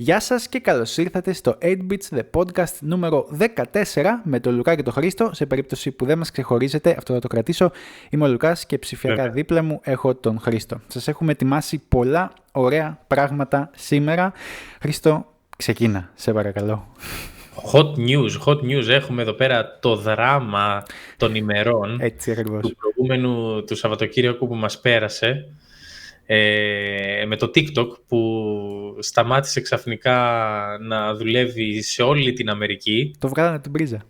Γεια σας και καλώς ήρθατε στο 8Bits The Podcast νούμερο 14 με τον Λουκά και τον Χρήστο. Σε περίπτωση που δεν μας ξεχωρίζετε, αυτό θα το κρατήσω. Είμαι ο Λουκάς και ψηφιακά δίπλα μου έχω τον Χρήστο. Σας έχουμε ετοιμάσει πολλά ωραία πράγματα σήμερα. Χρήστο, ξεκίνα, σε παρακαλώ. Hot news. Έχουμε εδώ πέρα το δράμα των ημερών. Έτσι ακριβώς. Του προηγούμενου του Σαββατοκύριακου που μας πέρασε. Με το TikTok που σταμάτησε ξαφνικά να δουλεύει σε όλη την Αμερική. Το βγάλανε από την πρίζα.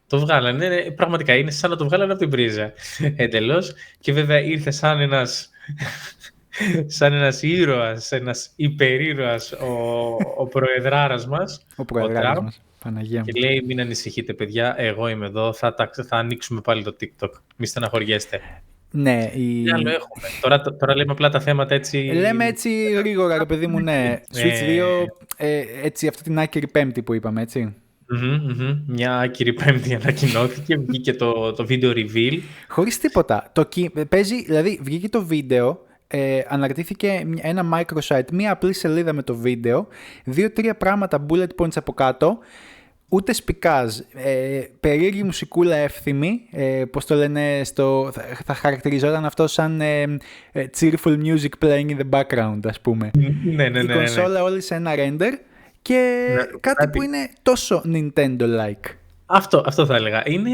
Το βγάλανε, ναι, πραγματικά είναι σαν να το βγάλανε από την πρίζα. Εντελώς. Και βέβαια ήρθε σαν ένας ήρωας, ένας υπερήρωας ο προεδράρας μας. Ο προεδράρας μας, Παναγία μου. Και λέει, μην ανησυχείτε παιδιά, εγώ είμαι εδώ, θα ανοίξουμε πάλι το TikTok. Μη στεναχωριέστε. Ναι, Τι άλλο έχουμε. Τώρα λέμε απλά τα θέματα έτσι. Λέμε έτσι γρήγορα, ρε παιδί μου, ναι. Switch 2, έτσι αυτή την άκυρη Πέμπτη που είπαμε, έτσι. Μια άκυρη Πέμπτη ανακοινώθηκε, βγήκε το video reveal. Χωρίς τίποτα. Παίζει, δηλαδή βγήκε το βίντεο, αναρτήθηκε ένα microsite, μία απλή σελίδα με το βίντεο, 2-3 πράγματα bullet points από κάτω. Ούτε σπικάζ, περίεργη μουσικούλα εύθυμη, πώς το λένε, θα χαρακτηριζόταν αυτό σαν cheerful music playing in the background, ας πούμε. Ναι. Η κονσόλα όλη σε ένα render και κάτι που είναι τόσο Nintendo-like. Αυτό θα έλεγα. Είναι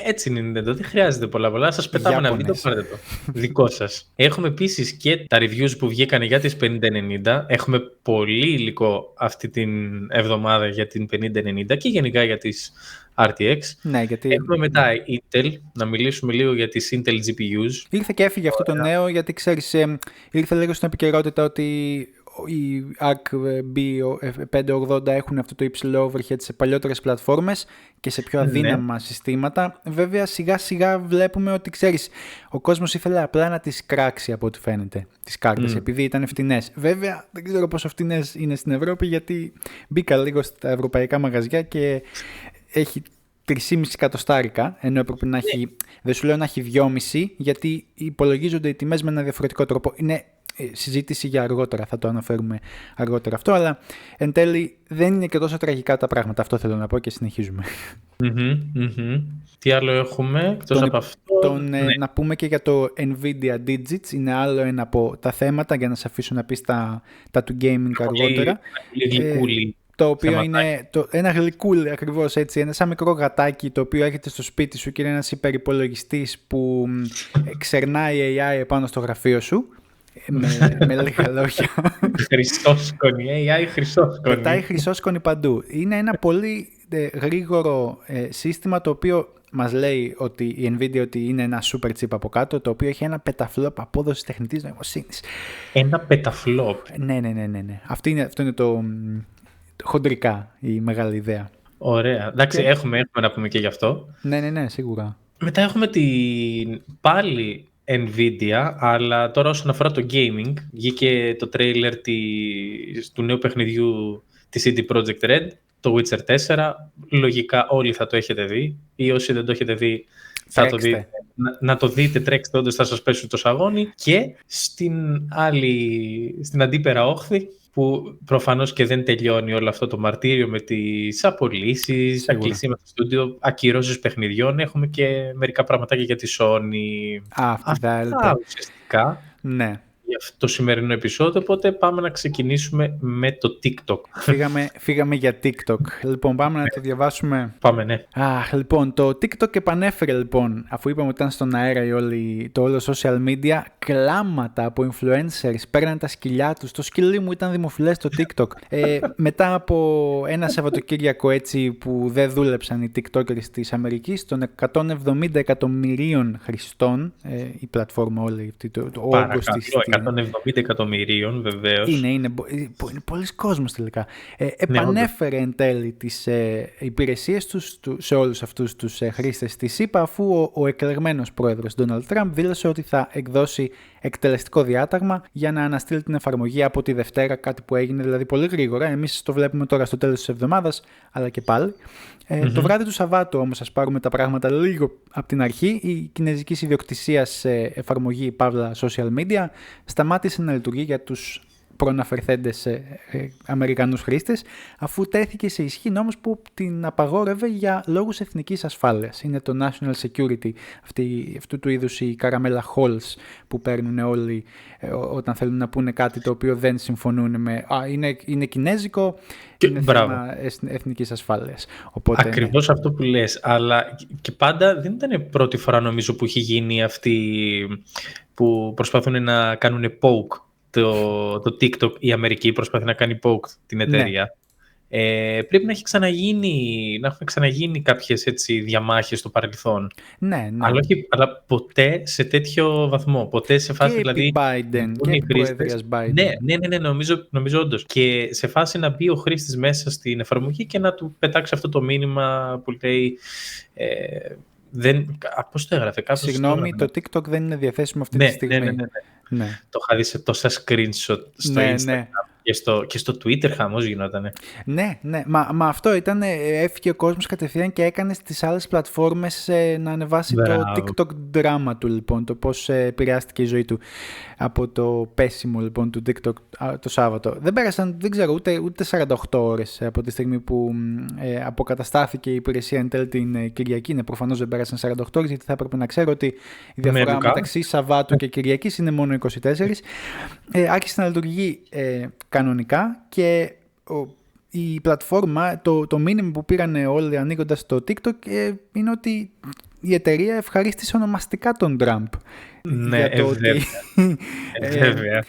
έτσι Nintendo, δεν χρειάζεται πολλά. Σας πετάμε ένα βίντεο, πάρτε το. Δικό σας. Έχουμε επίσης και τα reviews που βγήκαν για τις 5090. Έχουμε πολύ υλικό αυτή την εβδομάδα για την 5090 και γενικά για τις RTX. Ναι, γιατί... Έχουμε μετά Intel, να μιλήσουμε λίγο για τις Intel GPUs. Ήρθε και έφυγε αυτό το νέο, γιατί ξέρεις, ήρθε λίγο στην επικαιρότητα ότι οι ARC B580 έχουν αυτό το υψηλό overhead σε παλιότερες πλατφόρμες και σε πιο αδύναμα συστήματα. Βέβαια σιγά σιγά βλέπουμε ότι, ξέρεις, ο κόσμος ήθελε απλά να τις κράξει από ό,τι φαίνεται τις κάρτες, επειδή ήταν φτηνές. Βέβαια δεν ξέρω πόσο φτηνές είναι στην Ευρώπη, γιατί μπήκα λίγο στα ευρωπαϊκά μαγαζιά και έχει 3,5 εκατοστάρικα, ενώ έπρεπε να έχει, δεν σου λέω να έχει 2,5, γιατί υπολογίζονται οι τιμές με ένα διαφορετικό τρόπο. Είναι συζήτηση για αργότερα, θα το αναφέρουμε αργότερα αυτό, αλλά εν τέλει δεν είναι και τόσο τραγικά τα πράγματα. Αυτό θέλω να πω και συνεχίζουμε. Τι άλλο έχουμε εκτός από αυτό? Να πούμε και για το Nvidia Digits, είναι άλλο ένα από τα θέματα, για να σε αφήσω να πεις τα του gaming αργότερα. Το οποίο είναι ένα γλυκούλι, ακριβώς έτσι, ένα σαν μικρό γατάκι το οποίο έρχεται στο σπίτι σου και είναι ένας υπερυπολογιστής που ξερνάει AI επάνω στο γραφείο σου. Με λίγα λόγια. Χρυσόσκονη, AI χρυσόσκονη. Πετάει χρυσόσκονη παντού. Είναι ένα πολύ γρήγορο σύστημα, το οποίο μας λέει ότι η Nvidia ότι είναι ένα super chip από κάτω, το οποίο έχει ένα petaflop απόδοση τεχνητής νοημοσύνης. Ένα petaflop. Ναι. Αυτό είναι το χοντρικά η μεγάλη ιδέα. Ωραία. Εντάξει, έχουμε να πούμε και γι' αυτό. Ναι, σίγουρα. Μετά έχουμε πάλι Nvidia, αλλά τώρα όσον αφορά το gaming, βγήκε το trailer του νέου παιχνιδιού της CD Projekt Red, το Witcher 4. Λογικά όλοι θα το έχετε δει, ή όσοι δεν το έχετε δει θα το δείτε. Να το δείτε, τρέξτε, όντως θα σας πέσουν το σαγόνι. Και στην αντίπερα όχθη, που προφανώς και δεν τελειώνει όλο αυτό το μαρτύριο με τις απολύσεις, τα κλεισίματα στο στούντιο, ακυρώσεις παιχνιδιών. Έχουμε και μερικά πραγματάκια για τη Sony. Αυτά ουσιαστικά. Ναι. Για αυτό το σημερινό επεισόδιο, οπότε πάμε να ξεκινήσουμε με το TikTok. Φύγαμε για TikTok. Λοιπόν, πάμε να το διαβάσουμε. Πάμε, ναι. Λοιπόν, το TikTok επανέφερε, λοιπόν, αφού είπαμε ότι ήταν στον αέρα το όλο social media, κλάματα από influencers, παίρναν τα σκυλιά τους. Το σκυλί μου ήταν δημοφιλές στο TikTok. Μετά από ένα Σαββατοκύριακο έτσι που δεν δούλεψαν οι TikTokers της Αμερικής, των 170 εκατομμυρίων χρηστών, η πλατφόρμα όλη αυτή, το όγκος της. 170 εκατομμυρίων, βεβαίως. Είναι πολλοί κόσμος τελικά. Επανέφερε εν τέλει τις υπηρεσίες τους σε όλους αυτούς τους χρήστες της ΗΠΑ, αφού ο εκλεγμένος πρόεδρος Donald Trump δήλωσε ότι θα εκδώσει εκτελεστικό διάταγμα για να αναστείλει την εφαρμογή από τη Δευτέρα, κάτι που έγινε δηλαδή πολύ γρήγορα. Εμείς το βλέπουμε τώρα στο τέλος της εβδομάδας, αλλά και πάλι. Το βράδυ του Σαββάτου όμως, ας πάρουμε τα πράγματα λίγο από την αρχή, η κινέζικη ιδιοκτησία σε εφαρμογή παύλα social media σταμάτησε να λειτουργεί για τους προαναφερθέντες Αμερικανούς χρήστες, αφού τέθηκε σε ισχύ νόμος που την απαγόρευε για λόγους εθνικής ασφάλειας. Είναι το National Security, αυτού του είδους οι καραμέλα halls που παίρνουν όλοι όταν θέλουν να πούνε κάτι το οποίο δεν συμφωνούν με είναι κινέζικο, είναι θέμα εθνικής ασφάλειας. Οπότε, ακριβώς αυτό που λες, αλλά και πάντα δεν ήταν πρώτη φορά νομίζω που έχει γίνει αυτοί που προσπαθούν να κάνουν poke το TikTok, η Αμερική προσπαθεί να κάνει poke την εταιρεία. Πρέπει να έχουν ξαναγίνει κάποιες έτσι διαμάχες στο παρελθόν. Ναι. Αλλά ποτέ σε τέτοιο βαθμό. Ποτέ σε φάση και δηλαδή. Biden, και επί προεδρίας Biden. Ναι, νομίζω όντως. Και σε φάση να μπει ο χρήστης μέσα στην εφαρμογή και να του πετάξει αυτό το μήνυμα που λέει. Πώς το έγραφε, κάποιος. Συγγνώμη, το TikTok δεν είναι διαθέσιμο αυτή τη στιγμή. Ναι. Το είχα δει σε τόσα screenshot στο Instagram. Και στο Twitter χαμός γινότανε. Ναι. Μα αυτό ήταν, έφυγε ο κόσμος κατευθείαν και έκανε στις άλλες πλατφόρμες να ανεβάσει το TikTok δράμα του, λοιπόν, το πώς επηρεάστηκε η ζωή του από το πέσιμο, λοιπόν, του TikTok το Σάββατο. Δεν πέρασαν, δεν ξέρω, ούτε 48 ώρες από τη στιγμή που αποκαταστάθηκε η υπηρεσία εν τέλει την Κυριακή. Ναι, προφανώς δεν πέρασαν 48 ώρες, γιατί θα έπρεπε να ξέρω ότι η διαφορά μεταξύ Σαββάτου και Κυριακής είναι μόνο 24. Άρχισε να λειτουργεί κανονικά και η πλατφόρμα, το μήνυμα που πήραν όλοι ανοίγοντας το TikTok είναι ότι η εταιρεία ευχαρίστησε ονομαστικά τον Τραμπ. Ναι, βέβαια.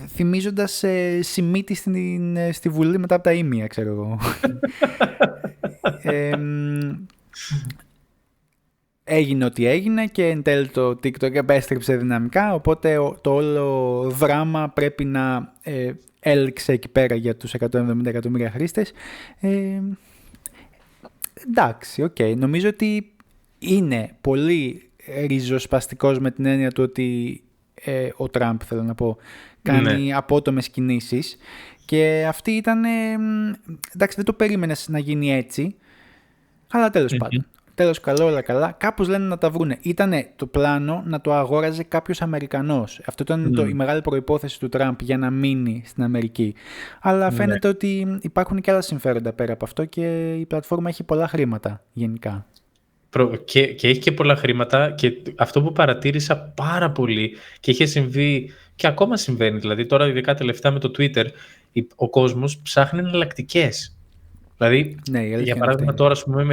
Θυμίζοντας σημίτη στη Βουλή μετά από τα ήμια, ξέρω εγώ. Έγινε ό,τι έγινε και εν τέλει το TikTok επέστρεψε δυναμικά, οπότε το όλο δράμα πρέπει να έλξε εκεί πέρα για τους 170 εκατομμύρια χρήστες. Εντάξει, νομίζω ότι είναι πολύ ριζοσπαστικός με την έννοια του ότι ο Τραμπ, θέλω να πω, κάνει απότομες κινήσεις και αυτή ήταν, εντάξει, δεν το περίμενες να γίνει έτσι, αλλά τέλος πάντων. Τέλος, καλό, όλα καλά. Κάπως λένε να τα βρούνε. Ήτανε το πλάνο να το αγόραζε κάποιος Αμερικανός. Αυτό ήταν η μεγάλη προϋπόθεση του Τραμπ για να μείνει στην Αμερική. Αλλά φαίνεται ότι υπάρχουν και άλλα συμφέροντα πέρα από αυτό και η πλατφόρμα έχει πολλά χρήματα γενικά. Και έχει και πολλά χρήματα και αυτό που παρατήρησα πάρα πολύ και είχε συμβεί και ακόμα συμβαίνει, δηλαδή τώρα ειδικά τελευταία με το Twitter, ο κόσμος ψάχνει εναλλακτικές. Δηλαδή, για παράδειγμα τώρα, ας πούμε,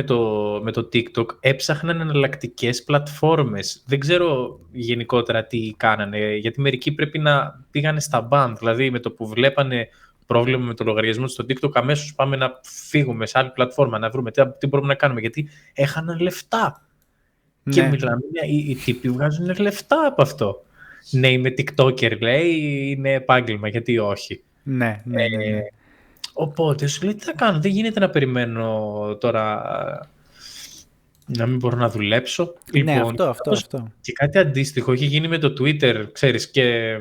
με το TikTok έψαχναν εναλλακτικές πλατφόρμες. Δεν ξέρω γενικότερα τι κάνανε, γιατί μερικοί πρέπει να πήγανε στα ban. Δηλαδή, με το που βλέπανε πρόβλημα με το λογαριασμό στο TikTok, αμέσως πάμε να φύγουμε σε άλλη πλατφόρμα, να βρούμε τι μπορούμε να κάνουμε, γιατί έχαναν λεφτά. Ναι. Και μιλάμε, οι τύποι βγάζουν λεφτά από αυτό. Ναι, είμαι TikToker, λέει, είναι επάγγελμα, γιατί όχι. Ναι. Οπότε σου λέει τι θα κάνω, δεν γίνεται να περιμένω τώρα να μην μπορώ να δουλέψω. Ναι, λοιπόν, αυτό. Και κάτι αντίστοιχο έχει γίνει με το Twitter, ξέρεις, και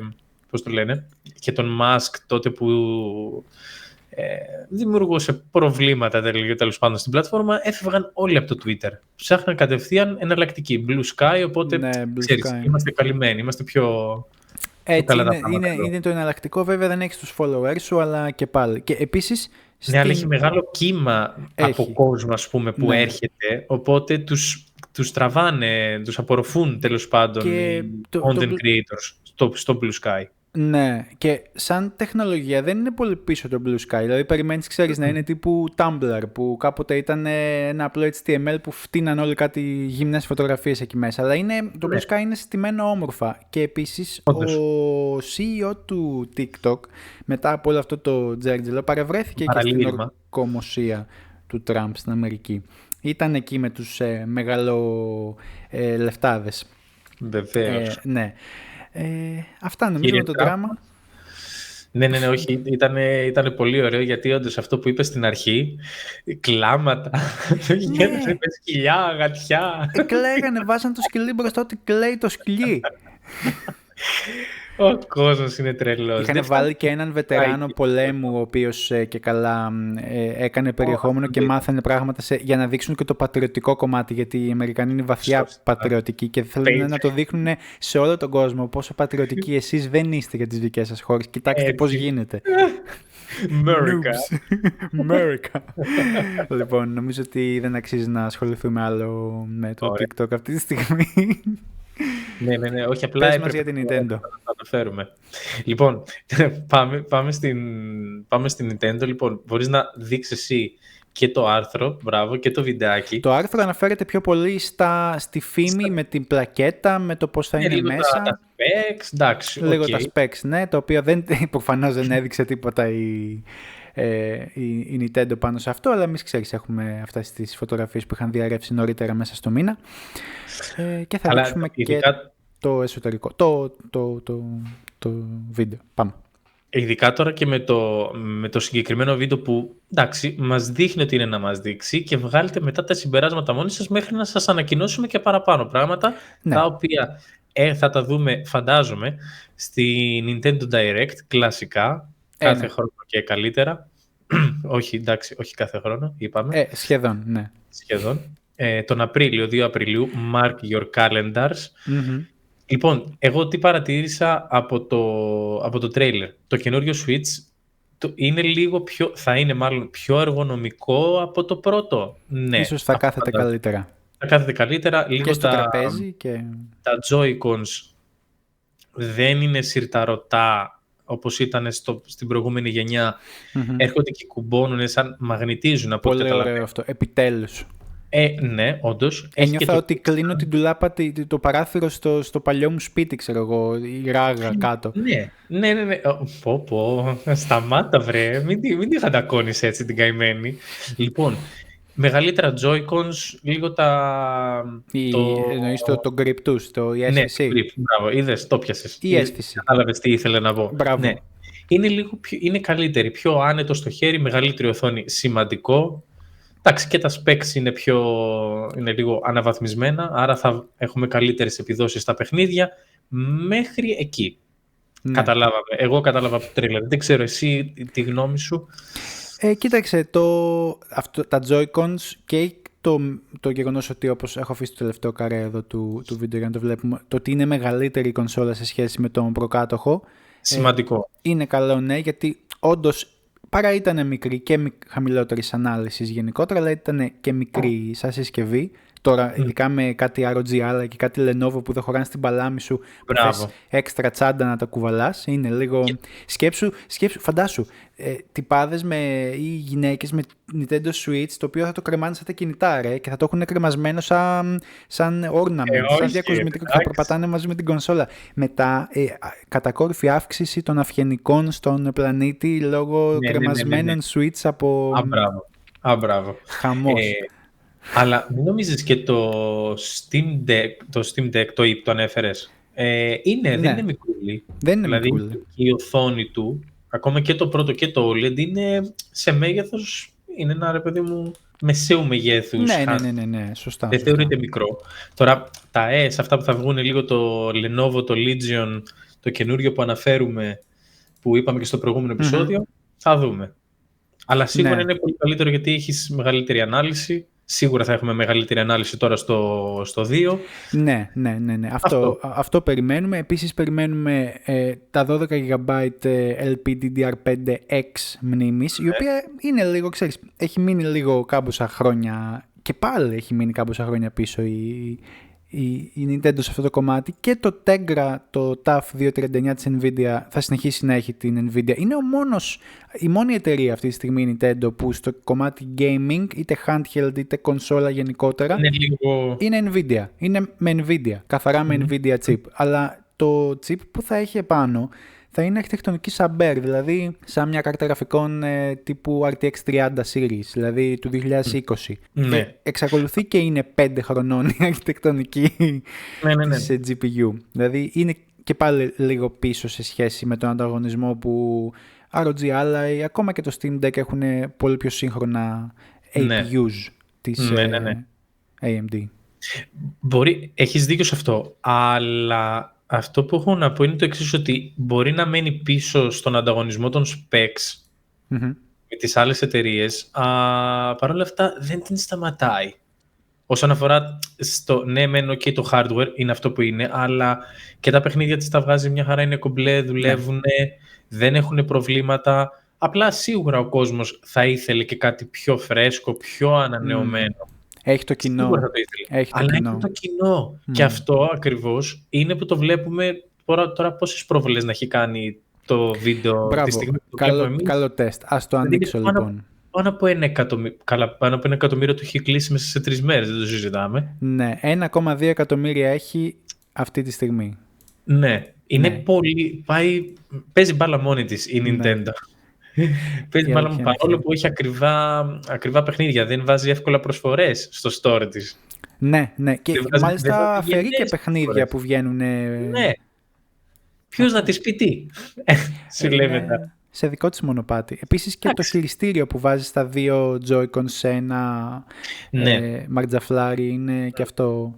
πώς το λένε, και τον Musk τότε που δημιουργούσε προβλήματα τέλος πάντων στην πλατφόρμα, έφευγαν όλοι από το Twitter. Ψάχναν κατευθείαν εναλλακτική, Blue Sky, οπότε ξέρεις, είμαστε καλυμμένοι, είμαστε πιο... Έτσι είναι το εναλλακτικό, βέβαια δεν έχεις τους followers σου, αλλά και πάλι. Και επίσης... Ναι, αλλά έχει μεγάλο κύμα από κόσμο, ας πούμε, που έρχεται, οπότε τους τραβάνε, τους απορροφούν τέλος πάντων οι content creators στο Blue Sky. Ναι, και σαν τεχνολογία δεν είναι πολύ πίσω το Blue Sky. Δηλαδή περιμένεις, ξέρεις, να είναι τύπου Tumblr, που κάποτε ήταν ένα απλό HTML που φτύναν όλοι κάτι γυμνές φωτογραφίες εκεί μέσα. Αλλά το Blue Sky είναι στημένο όμορφα. Και επίσης ο CEO του TikTok, μετά από όλο αυτό το τζέρτζελο, παρευρέθηκε και στην ορκομοσία του Τραμπ στην Αμερική. Ήταν εκεί με τους μεγαλολεφτάδες. Βεβαίως. Ναι. Αυτά νομίζω με το δράμα. Ναι, όχι, ήταν πολύ ωραίο, γιατί όντως αυτό που είπε στην αρχή, κλάματα, με σκυλιά, γατιά. Κλαίγανε, βάζαν το σκυλί μπροστά ότι κλαίει το σκυλί. Ο κόσμος είναι τρελός. Είχαν βάλει και έναν βετεράνο πολέμου, ο οποίος και καλά έκανε περιεχόμενο και μάθανε πράγματα για να δείξουν και το πατριωτικό κομμάτι, γιατί οι Αμερικανοί είναι βαθιά πατριωτικοί και θέλουν να το δείχνουν σε όλο τον κόσμο πόσο πατριωτικοί εσείς δεν είστε για τις δικές σας χώρες. Κοιτάξτε πώς γίνεται. America. Λοιπόν, νομίζω ότι δεν αξίζει να ασχοληθούμε άλλο με το TikTok αυτή τη στιγμή. Ναι, όχι απλά πες μας για την Nintendo. Να αναφέρουμε. Λοιπόν, πάμε στην Nintendo. Λοιπόν, μπορείς να δείξεις εσύ και το άρθρο, μπράβο, και το βιντεάκι. Το άρθρο αναφέρεται πιο πολύ στη φήμη, με την πλακέτα, με το πώς θα είναι λίγο μέσα. Τα specs, εντάξει. Λίγο τα specs, ναι, το οποίο προφανώς δεν έδειξε τίποτα η Nintendo πάνω σε αυτό, αλλά εμείς ξέρεις έχουμε αυτές τις φωτογραφίες που είχαν διαρρεύσει νωρίτερα μέσα στο μήνα και θα δείξουμε και το εσωτερικό, το βίντεο. Πάμε. Ειδικά τώρα και με το συγκεκριμένο βίντεο που, εντάξει, μας δείχνει ότι είναι να μας δείξει και βγάλετε μετά τα συμπεράσματα μόνοι σας μέχρι να σας ανακοινώσουμε και παραπάνω πράγματα, τα οποία θα τα δούμε, φαντάζομαι, στη Nintendo Direct, κλασικά, κάθε χρόνο και καλύτερα. Όχι, εντάξει, όχι κάθε χρόνο, είπαμε. Σχεδόν, ναι. Σχεδόν. Τον Απρίλιο, 2 Απριλίου, mark your calendars. Mm-hmm. Λοιπόν, εγώ τι παρατήρησα από το τρέιλερ. Το καινούριο Switch είναι θα είναι μάλλον πιο εργονομικό από το πρώτο. Ναι. Ίσως θα κάθεται καλύτερα. Θα κάθεται καλύτερα. Λίγο και στο τραπέζι και... Τα Joy-Cons δεν είναι συρταρωτά όπως ήταν στην προηγούμενη γενιά. Mm-hmm. Έρχονται και κουμπώνουν σαν μαγνητίζουν. Πολύ ωραίο αυτό. Επιτέλους. Ναι, όντως. Ένιωθα ότι κλείνω την τουλάπα, το παράθυρο στο παλιό μου σπίτι, ξέρω εγώ, η ράγα κάτω. Ναι. Πω, σταμάτα βρε, μην τη χαντακώνεις έτσι την καημένη. Λοιπόν, μεγαλύτερα Joy-Cons, λίγο εννοείς το grip τους, η αίσθηση. Ναι, grip, μπράβο, είδες, το πιάσες. Η αίσθηση. Κατάλαβες τι ήθελε να πω. Μπράβο. Ναι. Είναι καλύτερη, πιο άνετο στο χέρι, μεγαλύτερη οθόνη, σημαντικό. Εντάξει, και τα specs είναι λίγο αναβαθμισμένα, άρα θα έχουμε καλύτερες επιδόσεις στα παιχνίδια μέχρι εκεί. Ναι. Καταλάβαμε. Εγώ κατάλαβα από το τρέιλερ. Δεν ξέρω εσύ τη γνώμη σου. Κοίταξε, τα Joy-Cons και το γεγονός ότι, όπως έχω αφήσει το τελευταίο καρέ εδώ του βίντεο για να το βλέπουμε, το ότι είναι μεγαλύτερη η κονσόλα σε σχέση με τον προκάτοχο. Σημαντικό. Είναι καλό, ναι, γιατί όντως παρά ήταν μικρή και χαμηλότερης ανάλυσης γενικότερα, αλλά ήταν και μικρή σαν συσκευή. Τώρα, ειδικά με κάτι ROG αλλά και κάτι Lenovo που δεν χωράνε στην παλάμη σου, που θες έξτρα τσάντα να τα κουβαλάς, είναι λίγο... Σκέψου, φαντάσου, τυπάδες ή γυναίκες με Nintendo Switch, το οποίο θα το κρεμάνε σαν τα κινητά, και θα το έχουν κρεμασμένο σαν ornament, σαν διακοσμητικό και θα περπατάνε μαζί με την κονσόλα. Μετά, κατακόρυφη αύξηση των αυγενικών στον πλανήτη λόγω κρεμασμένων Switch από... Μπράβο. Χαμός. Αλλά μην νομίζεις και το Steam Deck το ανέφερες. Δεν είναι μικρούλι. Δεν είναι δηλαδή, μικρούλι. Η οθόνη του, ακόμα και το πρώτο και το OLED, είναι σε μέγεθος, είναι ένα, ρε παιδί μου, μεσαίου μεγέθους. Ναι, σωστά. Δεν θεωρείται μικρό. Τώρα, τα S, αυτά που θα βγουν λίγο το Lenovo, το Legion, το καινούριο που αναφέρουμε, που είπαμε και στο προηγούμενο επεισόδιο, θα δούμε. Αλλά σίγουρα είναι πολύ καλύτερο γιατί έχεις μεγαλύτερη ανάλυση. Σίγουρα θα έχουμε μεγαλύτερη ανάλυση τώρα στο 2. Ναι. Αυτό περιμένουμε. Επίσης περιμένουμε τα 12 GB LPDDR5X μνήμης, η οποία είναι λίγο, ξέρεις, έχει μείνει λίγο κάμποσα χρόνια και πάλι έχει μείνει κάμποσα χρόνια πίσω η Nintendo σε αυτό το κομμάτι, και το Tegra, το TUF 239 της Nvidia θα συνεχίσει να έχει την Nvidia. Είναι η μόνη εταιρεία αυτή τη στιγμή η Nintendo που στο κομμάτι gaming, είτε handheld είτε κονσόλα γενικότερα, είναι Nvidia. Είναι με Nvidia, καθαρά με Nvidia chip. Αλλά το chip που θα έχει επάνω θα είναι αρχιτεκτονική Saber, δηλαδή σαν μια κάρτα γραφικών τύπου RTX 30 series, δηλαδή του 2020. Ναι. Εξακολουθεί και είναι 5 χρονών η αρχιτεκτονική της GPU. Δηλαδή είναι και πάλι λίγο πίσω σε σχέση με τον ανταγωνισμό που ROG αλλά ακόμα και το Steam Deck έχουν πολύ πιο σύγχρονα APUs της AMD. Έχεις δίκιο σε αυτό, αλλά Αυτό που έχω να πω είναι το εξής, ότι μπορεί να μένει πίσω στον ανταγωνισμό των specs με τις άλλες εταιρείες, παρ' όλα αυτά δεν την σταματάει. Όσον αφορά ναι, μεν και το hardware είναι αυτό που είναι, αλλά και τα παιχνίδια της τα βγάζει μια χαρά, είναι κομπλέ, δουλεύουν, δεν έχουν προβλήματα. Απλά σίγουρα ο κόσμος θα ήθελε και κάτι πιο φρέσκο, πιο ανανεωμένο. Έχει το κοινό. Σίγουρα θα το ήθελε. Αλλά έχει το κοινό. Και αυτό ακριβώς είναι που το βλέπουμε τώρα πόσες προβολές να έχει κάνει το βίντεο. Μπράβο, τη στιγμή που καλό τεστ. Ας το ανοίξω λοιπόν. Πάνω από 1 εκατομμύριο το έχει κλείσει μέσα σε 3 μέρες, δεν το συζητάμε. Ναι, 1,2 εκατομμύρια έχει αυτή τη στιγμή. Ναι, είναι πολύ. Παίζει μπάλα μόνη της η Nintendo. Παίζει μπάλα παρόλο που έχει ακριβά παιχνίδια. Δεν βάζει εύκολα προσφορές στο store της. Ναι, και μάλιστα αφαιρεί και παιχνίδια που βγαίνουν. Ναι. Ποιος να της πει τι. Σου λέει μετά. Σε δικό της μονοπάτι. Επίσης και το χειριστήριο που βάζει στα 2 Joy-Con σε ένα μαρτζαφλάρι είναι και αυτό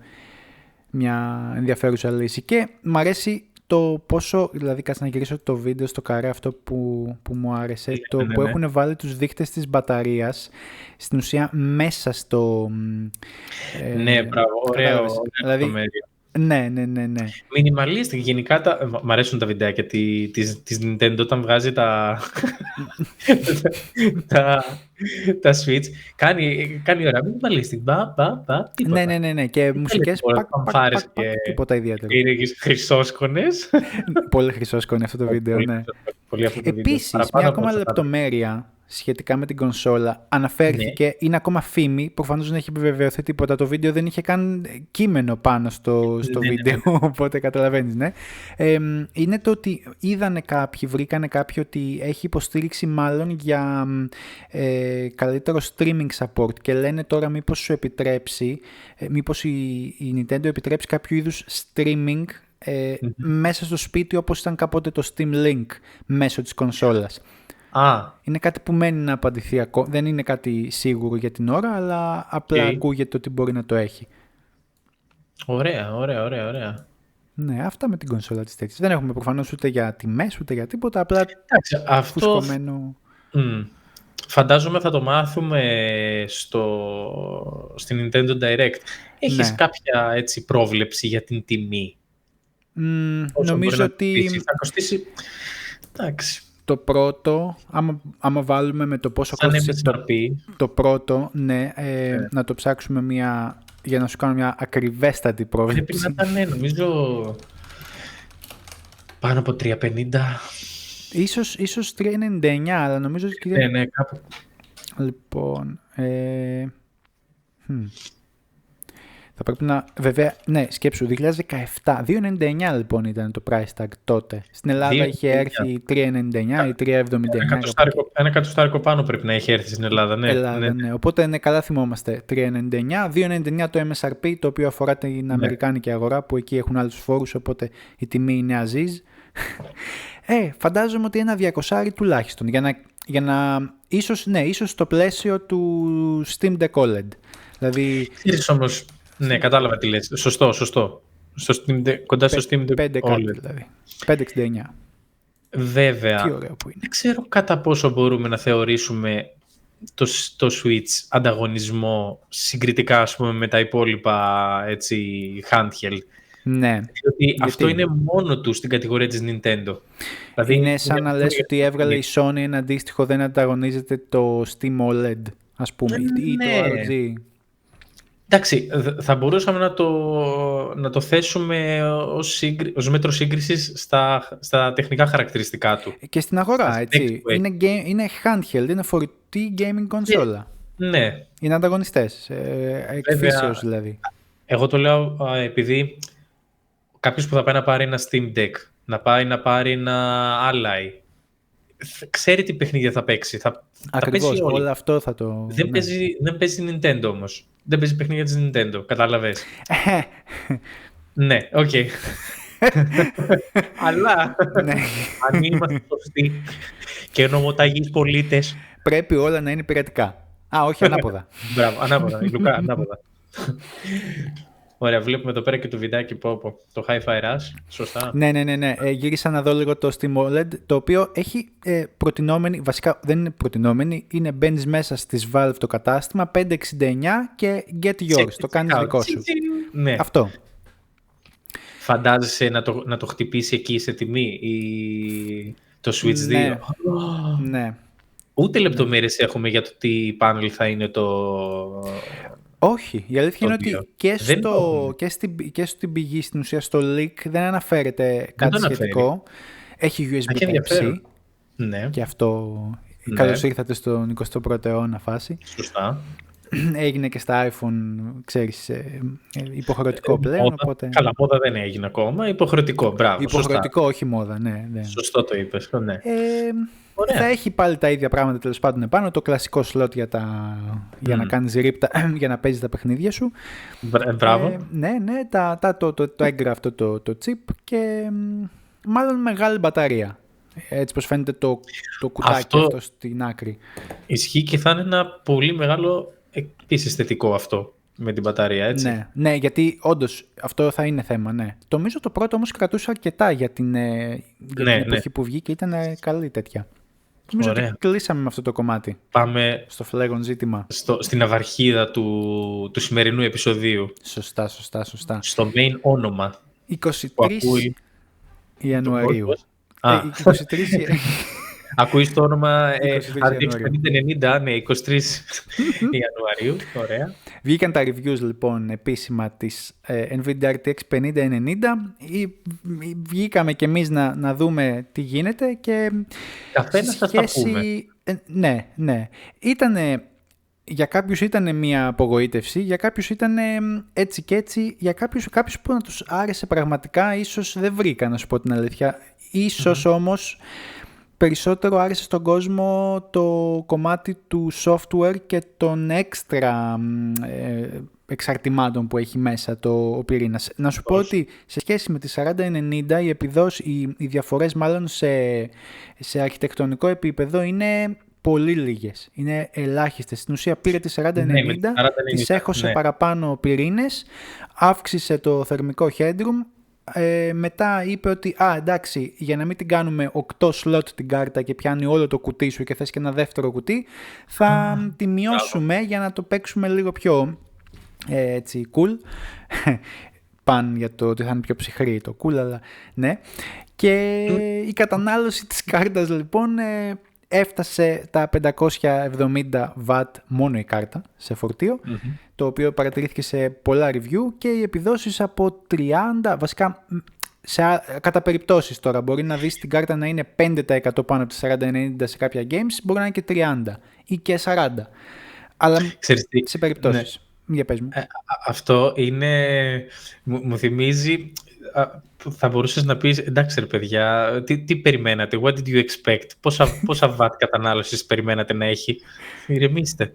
μια ενδιαφέρουσα λύση. Και μ' αρέσει το πόσο, δηλαδή κάτσε να γυρίσω το βίντεο στο καρέ αυτό που μου άρεσε, που έχουν βάλει τους δείχτες της μπαταρίας στην ουσία μέσα στο... ναι, μπράβο, ωραίο δηλαδή, ναι. Minimalist, γενικά μ' αρέσουν τα βιντεάκια της Nintendo όταν βγάζει τα Switch. Κάνει ωραία. Minimalist. Ναι. Και μουσικές τίποτα ιδιαίτερο. Χρυσόσκονες. Πολύ χρυσόσκονες αυτό το βίντεο, ναι. Επίσης, μια ακόμα λεπτομέρεια σχετικά με την κονσόλα αναφέρθηκε, είναι ακόμα φήμη, προφανώς δεν έχει επιβεβαιωθεί τίποτα, το βίντεο δεν είχε καν κείμενο πάνω στο βίντεο, οπότε καταλαβαίνεις, ναι. Είναι το ότι βρήκανε κάποιοι ότι έχει υποστήριξη μάλλον για καλύτερο streaming support και λένε τώρα μήπως σου επιτρέψει, μήπως η Nintendo επιτρέψει κάποιο είδους streaming μέσα στο σπίτι όπως ήταν κάποτε το Steam Link μέσω της κονσόλας. Είναι κάτι που μένει να απαντηθεί ακόμα. Δεν είναι κάτι σίγουρο για την ώρα, αλλά απλά ακούγεται ότι μπορεί να το έχει. Ωραία. Ναι, αυτά με την κονσόλα της τέτοιας. Δεν έχουμε προφανώς ούτε για τιμές, ούτε για τίποτα, απλά φουσκωμένο. Φαντάζομαι θα το μάθουμε στην Nintendo Direct. Έχεις κάποια έτσι πρόβλεψη για την τιμή? Νομίζω ότι θα κοστίσει. Εντάξει. Το πρώτο, άμα βάλουμε με το πόσο κόστησε το πρώτο, να το ψάξουμε για να σου κάνω μια ακριβέστατη πρόβλεψη. Πρέπει να ήταν, νομίζω, πάνω από 350. Ίσως 399, αλλά νομίζω ότι... Ναι, κάπου. Λοιπόν... Θα πρέπει να... Βέβαια, ναι, σκέψου, 2017, 2,99 λοιπόν ήταν το price tag τότε. Στην Ελλάδα είχε έρθει 3,99 ή 3,79. Ένα εκατοστάρικο πάνω πρέπει να είχε έρθει στην Ελλάδα, ναι. Ναι. Οπότε, καλά θυμόμαστε, 3,99. 2,99 το MSRP, το οποίο αφορά την αμερικάνικη αγορά, που εκεί έχουν άλλους φόρους, οπότε η τιμή είναι αζίζ. Φαντάζομαι ότι ένα 200 τουλάχιστον, για να ίσως στο πλαίσιο του Steam Deck OLED. Δηλαδή... όμως... Ναι, κατάλαβα τι λες. Σωστό. Κοντά στο Steam Deck 5 δηλαδή. 569. Βέβαια. Τι ωραίο που είναι. Δεν ξέρω κατά πόσο μπορούμε να θεωρήσουμε το Switch ανταγωνισμό συγκριτικά, ας πούμε, με τα υπόλοιπα handheld. Ναι. Διότι αυτό είναι μόνο του στην κατηγορία της Nintendo. Δηλαδή, είναι σαν να λες ότι έβγαλε η Sony ένα αντίστοιχο, δεν ανταγωνίζεται το Steam OLED, ας πούμε, ή το ROG. Εντάξει, θα μπορούσαμε να το θέσουμε ως μέτρο σύγκρισης στα τεχνικά χαρακτηριστικά του. Και στην αγορά, έτσι. Είναι handheld, είναι φορητή gaming κονσόλα. Ναι. Είναι ανταγωνιστές, εκφύσεως δηλαδή. Εγώ το λέω επειδή κάποιος που θα πάει να πάρει ένα Steam Deck, να πάει να πάρει ένα Ally, ξέρει τι παιχνίδια θα παίξει. Ακριβώς, όλο αυτό θα το... Δεν παίζει Nintendo όμως. Δεν παίζει παιχνίδια της Nintendo, κατάλαβες. Ναι, οκ. Αλλά αν είμαστε σωστοί και νομοταγείς πολίτες... Πρέπει όλα να είναι πειρατικά. Όχι, ανάποδα. Μπράβο, ανάποδα. Λουκά, ανάποδα. Ωραία, βλέπουμε εδώ πέρα και το βιντεάκι το Hi-Fi Rush, σωστά. Ναι. Γύρισα να δω λίγο το Steam OLED, το οποίο έχει προτινόμενη, βασικά δεν είναι προτινόμενη, είναι μπαίνεις μέσα στις Valve το κατάστημα, 569 και get yours, το κάνεις δικό σου. Ναι. Αυτό. Φαντάζεσαι να το χτυπήσει εκεί σε τιμή το Switch 2. Ναι. Ούτε λεπτομέρειες έχουμε για το τι panel θα είναι το... Όχι, η αλήθεια είναι ότι και στην πηγή, στην ουσία στο leak, δεν αναφέρεται κάτι σχετικό. Έχει USB-C. Ναι. Και αυτό, καλώς ήρθατε στον 21ο αιώνα φάση. Σωστά. Έγινε και στα iPhone, ξέρεις, υποχρεωτικό πλέον. Οπότε... Καλά, μόδα δεν έγινε ακόμα, υποχρεωτικό, μπράβο. Υποχρεωτικό, σωστά. Όχι μόδα, ναι. Σωστό το είπες, ναι. Θα έχει πάλι τα ίδια πράγματα τέλος πάντων επάνω, το κλασικό slot για να κάνεις ρίπτα, για να παίζεις τα παιχνίδια σου. Μπράβο. Ναι, το έγκυρα αυτό το chip και μάλλον μεγάλη μπαταρία. Έτσι πως φαίνεται το κουτάκι αυτό στην άκρη. Ισχύει και θα είναι ένα πολύ μεγάλο επίσης θετικό αυτό με την μπαταρία, έτσι. Ναι, γιατί όντως αυτό θα είναι θέμα, ναι. Νομίζω το πρώτο όμως κρατούσε αρκετά για την εποχή που βγήκε, ήταν καλή τέτοια. Νομίζω ότι κλείσαμε με αυτό το κομμάτι. Πάμε στο φλέγον ζήτημα. Στην αυαρχίδα του σημερινού επεισοδίου. Σωστά. Στο main όνομα. 23 Ιανουαρίου. 23 Ακούεις το όνομα RTX 5090, ναι, 23 Ιανουαρίου, ωραία. Βγήκαν τα reviews λοιπόν επίσημα της NVIDIA RTX 5090. Βγήκαμε κι εμείς να δούμε τι γίνεται και καθένας θα τα πούμε. Ναι. Για κάποιους ήταν μια απογοήτευση, για κάποιους ήταν έτσι και έτσι, για κάποιους που να τους άρεσε πραγματικά ίσως δεν βρήκαν, να σου πω την αλήθεια. Ίσως όμως περισσότερο άρεσε στον κόσμο το κομμάτι του software και των έξτρα εξαρτημάτων που έχει μέσα ο πυρήνας. Να σου πω ότι σε σχέση με τη 4090 οι διαφορές μάλλον σε αρχιτεκτονικό επίπεδο είναι πολύ λίγες. Είναι ελάχιστες. Στην ουσία πήρε τη 4090, της έχωσε παραπάνω πυρήνες, αύξησε το θερμικό headroom. Μετά είπε ότι εντάξει, για να μην την κάνουμε 8 slot την κάρτα και πιάνει όλο το κουτί σου και θες και ένα δεύτερο κουτί, θα τη μειώσουμε για να το παίξουμε λίγο πιο έτσι cool. Παν για το ότι θα είναι πιο ψυχρή το cool, αλλά ναι. Και η κατανάλωση της κάρτας λοιπόν έφτασε τα 570 watt μόνο η κάρτα σε φορτίο, το οποίο παρατηρήθηκε σε πολλά review, και οι επιδόσεις από 30, βασικά κατά περιπτώσεις τώρα, μπορεί να δεις την κάρτα να είναι 5% πάνω από τη 4090 σε κάποια games, μπορεί να είναι και 30 ή και 40, αλλά σε περιπτώσεις. Ναι. Για πες μου. Αυτό είναι, μου θυμίζει... Θα μπορούσες να πεις, εντάξει ρε παιδιά, τι περιμένατε, what did you expect, πόσα watt κατανάλωσης περιμένατε να έχει, ηρεμήστε.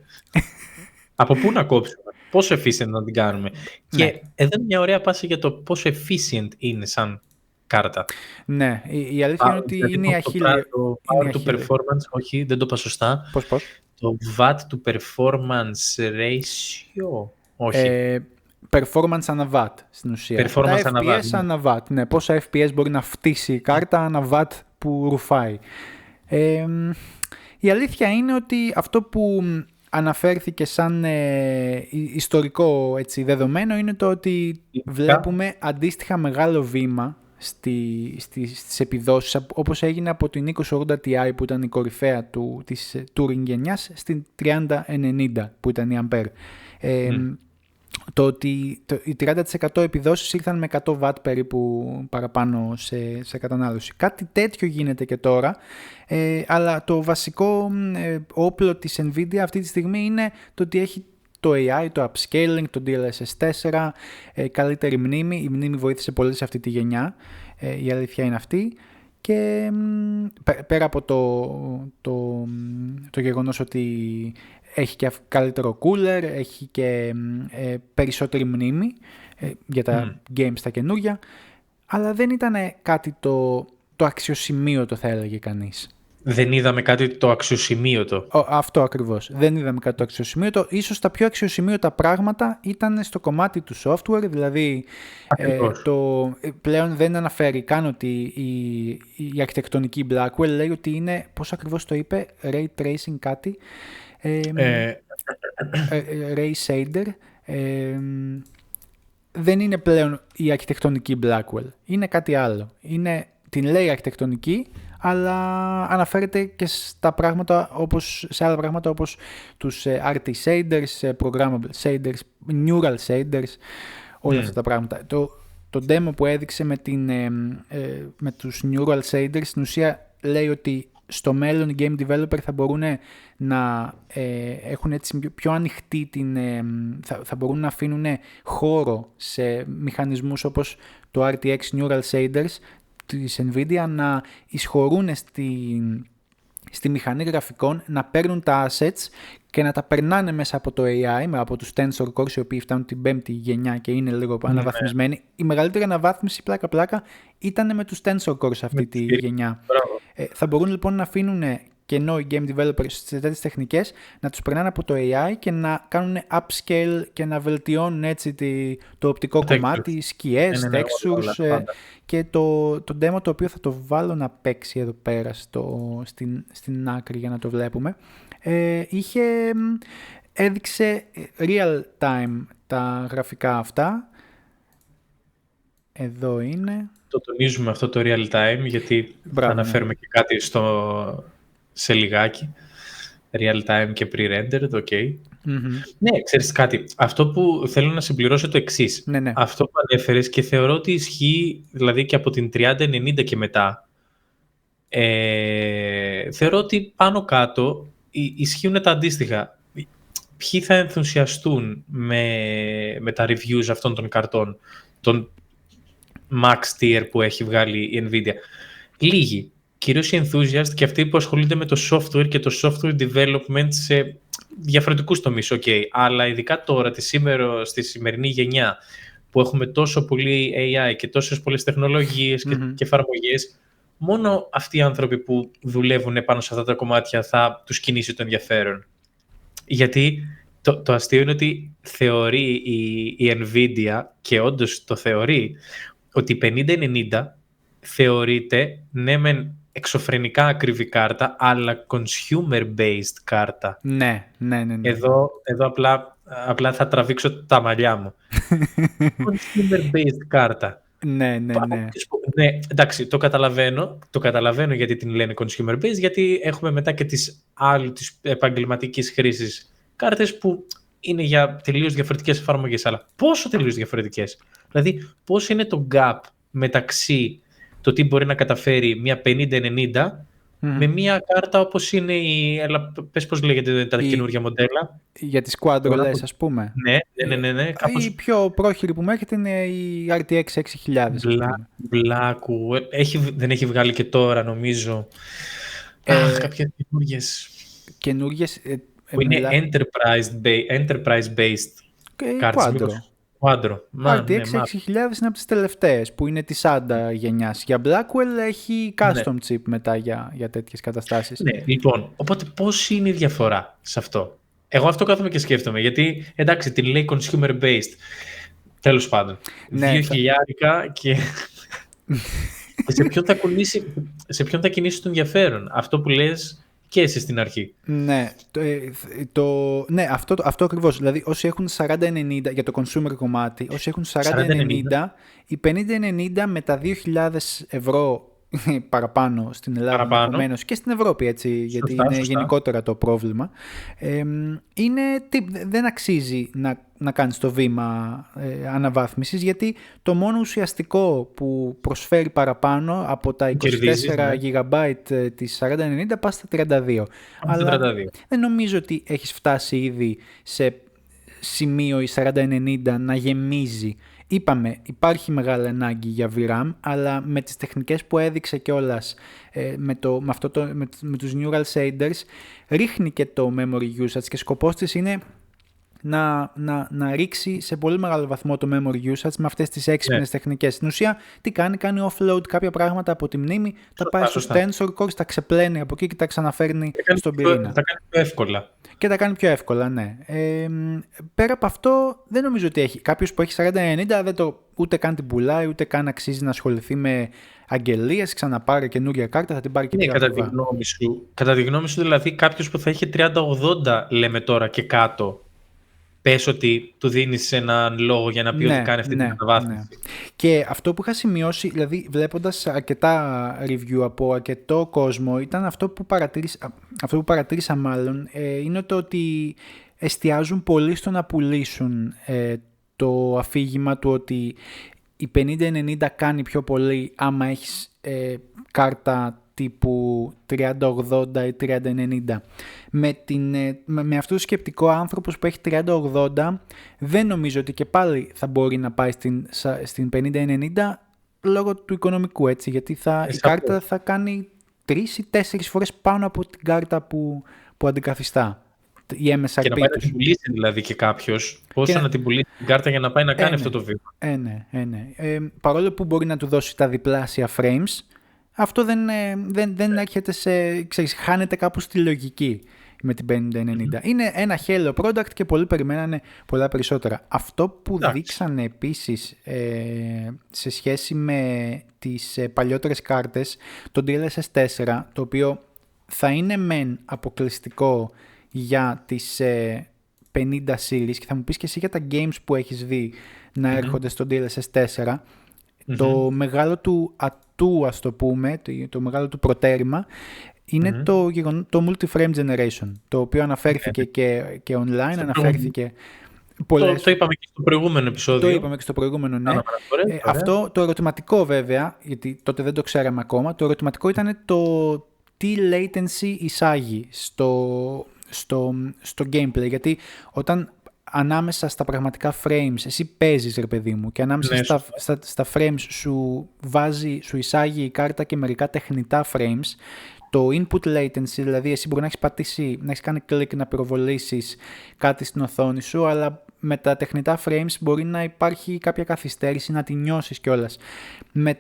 Από πού να κόψουμε, πόσο efficient να την κάνουμε. Και εδώ είναι μια ωραία πάση για το πόσο efficient είναι σαν κάρτα. Ναι, η αλήθεια είναι ότι είναι η αχίλια. Το power to performance, όχι, δεν το είπα σωστά. Πώς. Το watt to performance ratio, όχι. Performance ανά watt στην ουσία. Performance τα FPS ανά watt. Ναι, πόσα FPS μπορεί να φτύσει η κάρτα ανά watt που ρουφάει. Η αλήθεια είναι ότι αυτό που αναφέρθηκε σαν ιστορικό δεδομένο είναι το ότι βλέπουμε αντίστοιχα μεγάλο βήμα στις επιδόσεις, όπως έγινε από την 2080 Ti που ήταν η κορυφαία της Turing γενιάς στην 3090 που ήταν η Ampere. Το ότι οι 30% επιδόσεις ήρθαν με 100 W περίπου παραπάνω σε κατανάλωση. Κάτι τέτοιο γίνεται και τώρα, αλλά το βασικό όπλο της NVIDIA αυτή τη στιγμή είναι το ότι έχει το AI, το upscaling, το DLSS 4, καλύτερη μνήμη. Η μνήμη βοήθησε πολύ σε αυτή τη γενιά, η αλήθεια είναι αυτή. Και πέρα από το γεγονός ότι έχει και καλύτερο cooler, έχει και περισσότερη μνήμη για τα games τα καινούργια, αλλά δεν ήταν κάτι το αξιοσημείωτο, θα έλεγε κανείς. δεν είδαμε κάτι το αξιοσημείωτο. Αυτό ακριβώς. Δεν είδαμε κάτι το αξιοσημείωτο. Ίσως τα πιο αξιοσημείωτα πράγματα ήταν στο κομμάτι του software, δηλαδή πλέον δεν αναφέρει καν ότι η αρχιτεκτονική Blackwell λέει ότι είναι, πώς ακριβώς το είπε, Ray Tracing κάτι, Ray Shader, δεν είναι πλέον η αρχιτεκτονική Blackwell, είναι κάτι άλλο. Την λέει αρχιτεκτονική, αλλά αναφέρεται και στα πράγματα σε άλλα πράγματα όπως τους RT shaders, programmable shaders, neural shaders, όλα αυτά τα πράγματα. Το demo που έδειξε με τους neural shaders στην ουσία λέει ότι στο μέλλον οι game developer θα μπορούν να έχουν έτσι πιο ανοιχτή θα μπορούν να αφήνουν χώρο σε μηχανισμούς όπως το RTX neural shaders της Nvidia να εισχωρούν στη μηχανή γραφικών, να παίρνουν τα assets και να τα περνάνε μέσα από το AI, από τους Tensor Cores, οι οποίοι φτάνουν την 5η γενιά και είναι λίγο αναβαθμισμένοι. Η μεγαλύτερη αναβάθμιση πλάκα ήταν με τους Tensor Cores αυτή τη γενιά. Θα μπορούν λοιπόν να αφήνουν κενό οι game developers στις τέτοιες τεχνικές, να τους περνάνε από το AI και να κάνουν upscale και να βελτιώνουν έτσι το οπτικό κομμάτι, σκιές, textures, και το demo το οποίο θα το βάλω να παίξει εδώ πέρα στην άκρη για να το βλέπουμε, έδειξε real time τα γραφικά αυτά. Εδώ είναι. Το τονίζουμε αυτό το real time γιατί θα αναφέρουμε και κάτι σε λιγάκι. Real time και pre-rendered, ok. Ναι, ξέρεις κάτι. Αυτό που θέλω να συμπληρώσω το εξής. Ναι. Αυτό που ανέφερες και θεωρώ ότι ισχύει δηλαδή και από την 3090 και μετά. Θεωρώ ότι πάνω κάτω ισχύουν τα αντίστοιχα. Ποιοι θα ενθουσιαστούν με τα reviews αυτών των καρτών, των max tier που έχει βγάλει η Nvidia? Λίγοι. Κυρίως οι enthusiasts και αυτοί που ασχολούνται με το software και το software development σε διαφορετικούς τομείς, αλλά ειδικά τώρα, στη σημερινή γενιά, που έχουμε τόσο πολύ AI και τόσες πολλές τεχνολογίες και εφαρμογές, μόνο αυτοί οι άνθρωποι που δουλεύουν πάνω σε αυτά τα κομμάτια θα τους κινήσει το ενδιαφέρον. Γιατί το αστείο είναι ότι θεωρεί η Nvidia, και όντως το θεωρεί, ότι η 5090 θεωρείται μεν εξωφρενικά ακριβή κάρτα, αλλά consumer-based κάρτα. Ναι. Εδώ απλά θα τραβήξω τα μαλλιά μου. Consumer-based κάρτα. Ναι. Ναι, εντάξει, το καταλαβαίνω γιατί την λένε consumer-based, γιατί έχουμε μετά και τις επαγγελματικής χρήσης κάρτες που είναι για τελείως διαφορετικές εφαρμογές. Αλλά πόσο τελείως διαφορετικές? Δηλαδή, πώς είναι το gap μεταξύ το τι μπορεί να καταφέρει μια 5090 με μια κάρτα όπως είναι πες πώς λέγεται τα καινούργια μοντέλα. Για τις Quadro λες, ας πούμε. Ναι. Κάπως... Η πιο πρόχειρη που μέχρι είναι η RTX 6000. Blackwood. Δεν έχει βγάλει και τώρα, νομίζω. Κάποιες καινούργιες που είναι enterprise-based κάρτες. Quadro. RTX 6000 είναι από τις τελευταίες που είναι της ADA γενιάς. Για Blackwell έχει custom chip μετά για τέτοιες καταστάσεις. Ναι, λοιπόν, οπότε πώς είναι η διαφορά σε αυτό? Εγώ αυτό κάθομαι και σκέφτομαι, γιατί εντάξει την λέει consumer based. Τέλος πάντων. 2.000 και σε ποιον θα κινήσει το ενδιαφέρον? Αυτό που λες και εσύ στην αρχή. Ναι, αυτό ακριβώς. Δηλαδή, όσοι έχουν 4090 για το consumer κομμάτι, όσοι έχουν 4090, η 5090 με τα 2.000 ευρώ παραπάνω στην Ελλάδα, επομένως, και στην Ευρώπη, έτσι, γιατί είναι γενικότερα το πρόβλημα, δεν αξίζει να κάνεις το βήμα αναβάθμισης, γιατί το μόνο ουσιαστικό που προσφέρει παραπάνω από τα 24 GB της 4090 πας στα 32. Αλλά δεν νομίζω ότι έχεις φτάσει ήδη σε σημείο η 4090 να γεμίζει. Είπαμε, υπάρχει μεγάλη ανάγκη για VRAM, αλλά με τις τεχνικές που έδειξε κιόλας με τους neural shaders, ρίχνει και το memory usage και σκοπός της είναι να ρίξει σε πολύ μεγάλο βαθμό το memory usage με αυτές τις έξυπνες τεχνικές. Στην ουσία, τι κάνει offload κάποια πράγματα από τη μνήμη, τα πάει στο Tensor Core, τα ξεπλένει από εκεί και τα ξαναφέρνει στον πυρήνα. Τα κάνει πιο εύκολα. Και τα κάνει πιο εύκολα, ναι. Πέρα από αυτό, δεν νομίζω ότι έχει. Κάποιος που έχει 4090 ούτε καν την πουλάει, ούτε καν αξίζει να ασχοληθεί με αγγελίες, ξαναπάρει καινούργια κάρτα, θα την πάρει και πιο ακριβά. Κατά τη γνώμη σου, δηλαδή, κάποιος που θα έχει 3080, λέμε τώρα και κάτω, πες ότι του δίνεις έναν λόγο για να πει ότι κάνει αυτή την μεταβάθμιση. Ναι. Και αυτό που είχα σημειώσει, δηλαδή βλέποντας αρκετά review από αρκετό κόσμο, ήταν αυτό που παρατήρησα μάλλον, είναι το ότι εστιάζουν πολύ στο να πουλήσουν το αφήγημα του ότι η 5090 κάνει πιο πολύ άμα έχεις κάρτα τύπου 3080 ή 3090. Με αυτό το σκεπτικό, άνθρωπος που έχει 3080 δεν νομίζω ότι και πάλι θα μπορεί να πάει στην 5090 λόγω του οικονομικού, έτσι, γιατί η κάρτα θα κάνει 3 ή 4 φορές πάνω από την κάρτα που αντικαθιστά. Η MSRP και να πάει να την πουλήσει δηλαδή και κάποιος, πόσο να την πουλήσει την κάρτα για να πάει να κάνει αυτό το βήμα. Ναι. Παρόλο που μπορεί να του δώσει τα διπλάσια frames, αυτό δεν έρχεται χάνεται κάπου στη λογική με την 5090. Είναι ένα hello product και πολλοί περιμένανε πολλά περισσότερα. Αυτό που δείξανε επίσης σε σχέση με τις παλιότερες κάρτες, το DLSS 4, το οποίο θα είναι μεν αποκλειστικό για τις 50 series, και θα μου πεις και εσύ για τα games που έχεις δει να έρχονται στο DLSS 4, το μεγάλο του ατού, ας το πούμε, το μεγάλο του προτέρημα, είναι το multi-frame generation, το οποίο αναφέρθηκε και online, αναφέρθηκε πολλές... Το είπαμε και στο προηγούμενο επεισόδιο. Το είπαμε και στο προηγούμενο, ναι. Αυτό το ερωτηματικό βέβαια, γιατί τότε δεν το ξέραμε ακόμα, το ερωτηματικό ήταν το τι latency εισάγει στο gameplay, γιατί όταν ανάμεσα στα πραγματικά frames εσύ παίζεις, ρε παιδί μου, και ανάμεσα στα frames σου εισάγει η κάρτα και μερικά τεχνητά frames, το input latency, δηλαδή εσύ μπορεί να έχεις πατήσει, να έχεις κάνει κλικ να πυροβολήσεις κάτι στην οθόνη σου, αλλά με τα τεχνητά frames μπορεί να υπάρχει κάποια καθυστέρηση, να τη νιώσεις κιόλας. Με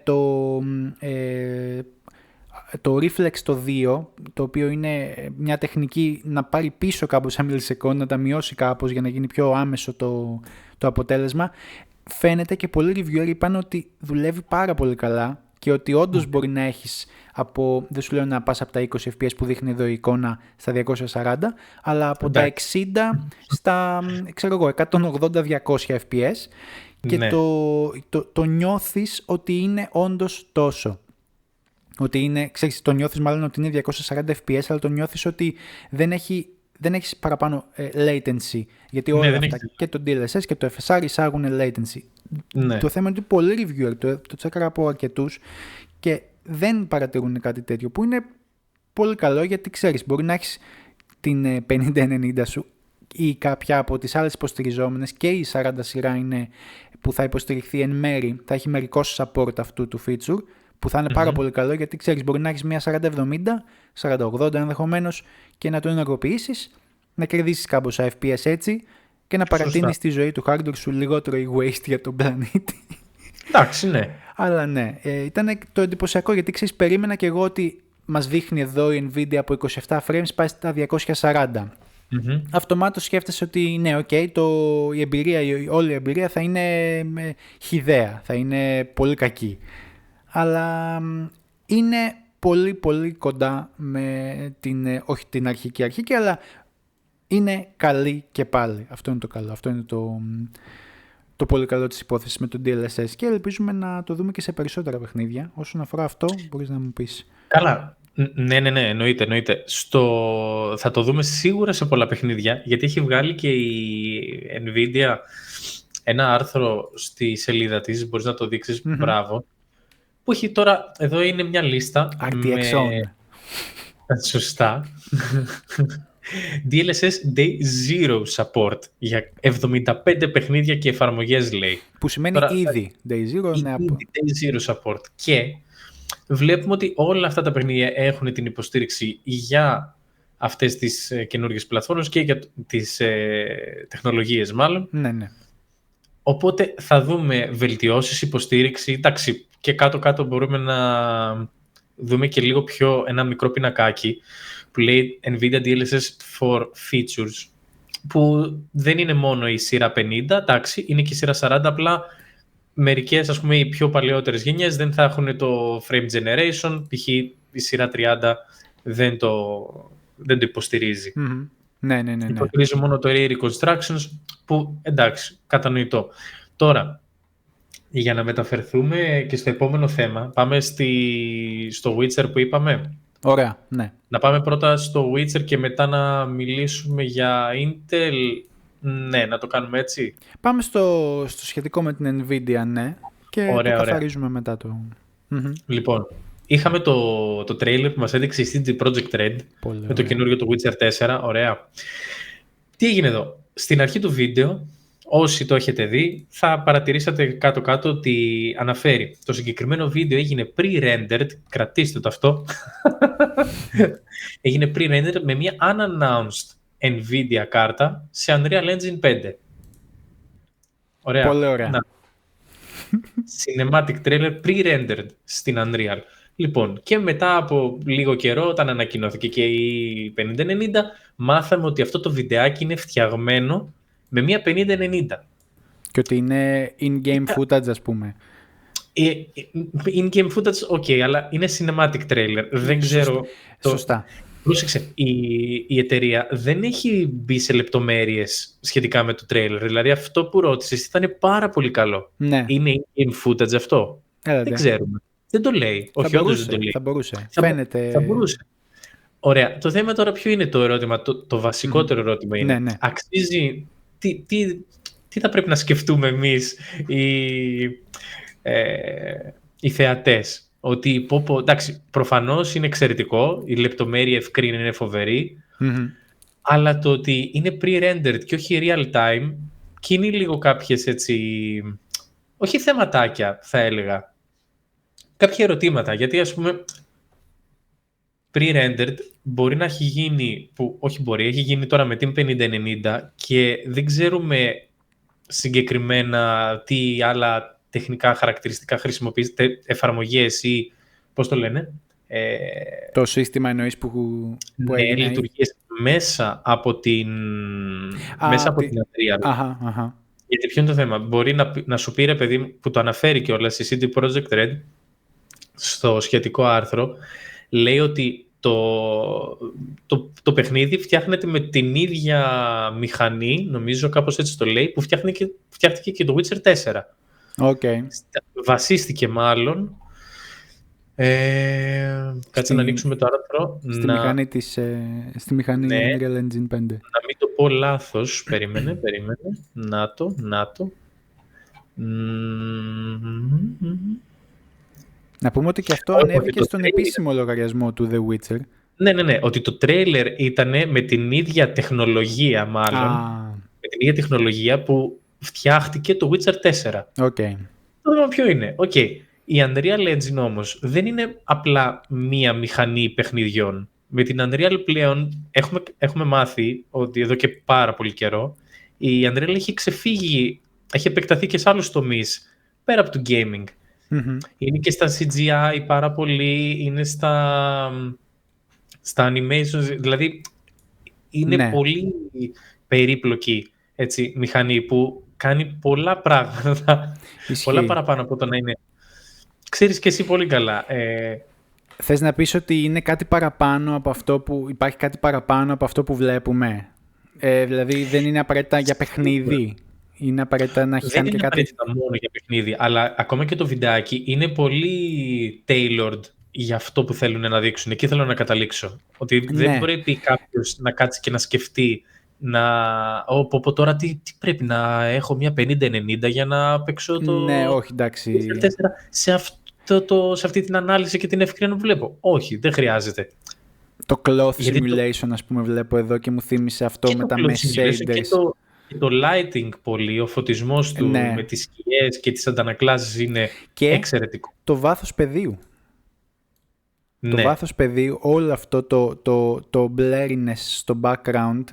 το Reflex το 2, το οποίο είναι μια τεχνική να πάρει πίσω κάπως σαν μιλισεκόντ, να τα μειώσει κάπως για να γίνει πιο άμεσο το αποτέλεσμα, φαίνεται και πολλοί reviewer είπαν ότι δουλεύει πάρα πολύ καλά και ότι όντως μπορεί να έχεις δεν σου λέω να πας από τα 20 fps που δείχνει εδώ η εικόνα στα 240, αλλά από τα 60 στα 180-200 fps και το νιώθεις ότι είναι όντως τόσο. Ότι είναι, το νιώθεις μάλλον ότι είναι 240 fps, αλλά το νιώθεις ότι δεν έχεις παραπάνω latency. Γιατί όλα αυτά, και το DLSS και το FSR εισάγουν latency. Ναι. Το θέμα είναι ότι πολλοί reviewer, το τσέκαρα από αρκετούς, και δεν παρατηρούν κάτι τέτοιο, που είναι πολύ καλό, γιατί ξέρεις, μπορεί να έχεις την 5090 σου ή κάποια από τις άλλες υποστηριζόμενες, και η 40 σειρά είναι που θα υποστηριχθεί εν μέρη, θα έχει μερικό support αυτού του feature, που θα είναι πάρα πολύ καλό, γιατί ξέρεις, μπορεί να έχεις μια 4070, 4080 ενδεχομένως, και να το ενεργοποιήσεις, να κερδίσεις κάμποσα FPS έτσι και να παρατείνεις τη ζωή του hardware σου λιγότερο waste για τον πλανήτη. Εντάξει, ναι. Αλλά ναι, ήταν το εντυπωσιακό, γιατί ξέρεις, περίμενα και εγώ ότι μας δείχνει εδώ η Nvidia από 27 frames πάει στα 240. Αυτομάτως σκέφτεσαι ότι ναι, όλη η εμπειρία θα είναι χυδαία, θα είναι πολύ κακή. Αλλά είναι πολύ πολύ κοντά με όχι την αρχική, αλλά είναι καλή και πάλι. Αυτό είναι το καλό, αυτό είναι το πολύ καλό της υπόθεσης με το DLSS, και ελπίζουμε να το δούμε και σε περισσότερα παιχνίδια. Όσον αφορά αυτό, μπορείς να μου πεις. Καλά, ναι, εννοείται. Θα το δούμε σίγουρα σε πολλά παιχνίδια, γιατί έχει βγάλει και η Nvidia ένα άρθρο στη σελίδα της, μπορείς να το δείξεις, μπράβο, που έχει τώρα, εδώ είναι μια λίστα RTX. Σωστά. DLSS Day Zero support για 75 παιχνίδια και εφαρμογές, λέει. Που σημαίνει τώρα, ήδη Day Zero. Day Zero support. Και βλέπουμε ότι όλα αυτά τα παιχνίδια έχουν την υποστήριξη για αυτές τις καινούργιες πλατφόρμες και για τις τεχνολογίες μάλλον. Ναι. Οπότε θα δούμε βελτιώσεις, υποστήριξη. Εντάξει, και κάτω-κάτω μπορούμε να δούμε και λίγο πιο ένα μικρό πινακάκι που λέει NVIDIA DLSS for Features, που δεν είναι μόνο η σειρά 50, εντάξει, είναι και η σειρά 40, απλά μερικές, ας πούμε, οι πιο παλαιότερες γενιές δεν θα έχουν το frame generation, π.χ. η σειρά 30 δεν το υποστηρίζει. Mm-hmm. Ναι. Υποστηρίζει μόνο το Ray Reconstructions, που εντάξει, κατανοητό. Τώρα, για να μεταφερθούμε και στο επόμενο θέμα, πάμε στο Witcher που είπαμε. Ωραία, ναι. Να πάμε πρώτα στο Witcher και μετά να μιλήσουμε για Intel. Ναι, να το κάνουμε έτσι. Πάμε στο σχετικό με την Nvidia, ναι. Και ωραία, το καθαρίζουμε μετά το... Λοιπόν, είχαμε το trailer που μας έδειξε η CD Projekt Red πολύ με το καινούριο το Witcher 4. Ωραία. Τι έγινε εδώ? Στην αρχή του βίντεο, όσοι το έχετε δει, θα παρατηρήσατε κάτω-κάτω ότι αναφέρει το συγκεκριμένο βίντεο έγινε pre-rendered, κρατήστε το αυτό, έγινε pre-rendered με μια unannounced NVIDIA κάρτα σε Unreal Engine 5. Ωραία. Πολύ ωραία. Cinematic trailer pre-rendered στην Unreal. Λοιπόν, και μετά από λίγο καιρό, όταν ανακοινώθηκε και η 5090, μάθαμε ότι αυτό το βιντεάκι είναι φτιαγμένο με μια 5090. Και ότι είναι in-game footage, ας πούμε. In-game footage, ok, αλλά είναι cinematic trailer. Δεν ξέρω... Σωστά. Πρόσεξε, η εταιρεία δεν έχει μπει σε λεπτομέρειες σχετικά με το trailer. Δηλαδή αυτό που ρώτησες ήταν πάρα πολύ καλό. Ναι. Είναι in-game footage αυτό? Δεν ξέρουμε. Δεν το λέει. Όχι, όντως δεν το λέει. Θα μπορούσε. Φαίνεται... Θα μπορούσε. Ωραία. Το θέμα τώρα ποιο είναι το ερώτημα, το βασικότερο ερώτημα είναι. Ναι. Αξίζει... Τι θα πρέπει να σκεφτούμε εμείς οι θεατές? Ότι εντάξει, προφανώς είναι εξαιρετικό, η λεπτομέρεια ευκρίνη είναι φοβερή, αλλά το ότι είναι pre-rendered και όχι real time, κινεί λίγο κάποιες έτσι, όχι θεματάκια θα έλεγα, κάποια ερωτήματα, γιατί ας πούμε pre-rendered μπορεί να έχει γίνει, έχει γίνει τώρα με την 5090 και δεν ξέρουμε συγκεκριμένα τι άλλα τεχνικά χαρακτηριστικά χρησιμοποιήσετε, εφαρμογές ή πώς το λένε. Το σύστημα εννοείς που ναι, λειτουργίες μέσα από την Unreal. Γιατί ποιο είναι το θέμα? Μπορεί να σου πει, ρε παιδί, που το αναφέρει κιόλας η CD Projekt Red στο σχετικό άρθρο, λέει ότι το παιχνίδι φτιάχνεται με την ίδια μηχανή, νομίζω κάπως έτσι το λέει, που φτιάχτηκε και το Witcher 4. Okay. Βασίστηκε μάλλον. Κάτσε να ανοίξουμε το άρθρο. Στη μηχανή ναι, Unreal Engine 5. Να μην το πω λάθος. Περίμενε. Να το. Να πούμε ότι και αυτό ανέβηκε στον επίσημο λογαριασμό του The Witcher. Ναι. Ότι το τρέιλερ ήταν με την ίδια τεχνολογία μάλλον. Με την ίδια τεχνολογία που φτιάχτηκε το Witcher 4. Okay. Το θέμα ποιο είναι? Η Unreal Engine όμως δεν είναι απλά μία μηχανή παιχνιδιών. Με την Unreal πλέον έχουμε μάθει ότι εδώ και πάρα πολύ καιρό η Unreal έχει ξεφύγει, έχει επεκταθεί και σε άλλους τομείς πέρα από το gaming. Είναι και στα CGI πάρα πολύ, είναι στα animations, δηλαδή είναι πολύ περίπλοκη έτσι, μηχανή που κάνει πολλά πράγματα, πολλά παραπάνω από το να είναι. Ξέρεις και εσύ πολύ καλά. Θες να πεις ότι είναι κάτι παραπάνω από αυτό που υπάρχει, κάτι παραπάνω από αυτό που βλέπουμε? Δηλαδή δεν είναι απαραίτητα για παιχνίδι. Είναι απαραίτητα να έχει κάνει και κάτι. Δεν είναι απαραίτητα μόνο για παιχνίδι, αλλά ακόμα και το βιντεάκι είναι πολύ tailored για αυτό που θέλουν να δείξουν. Εκεί θέλω να καταλήξω. Ότι δεν πρέπει κάποιος να κάτσει και να σκεφτεί τώρα τι πρέπει να έχω μια 50-90 για να παίξω το... Ναι, όχι, εντάξει. Σε αυτή την ανάλυση και την ευκαιρία που βλέπω. Όχι, δεν χρειάζεται. Το cloth simulation, ας πούμε, βλέπω εδώ και μου θύμισε αυτό με τα mesh shaders. Και το lighting πολύ, ο φωτισμός του με τις σκιές και τις αντανακλάσεις είναι εξαιρετικό. Το βάθος πεδίου. Το Ναι. βάθος πεδίου, όλο αυτό το blurriness στο background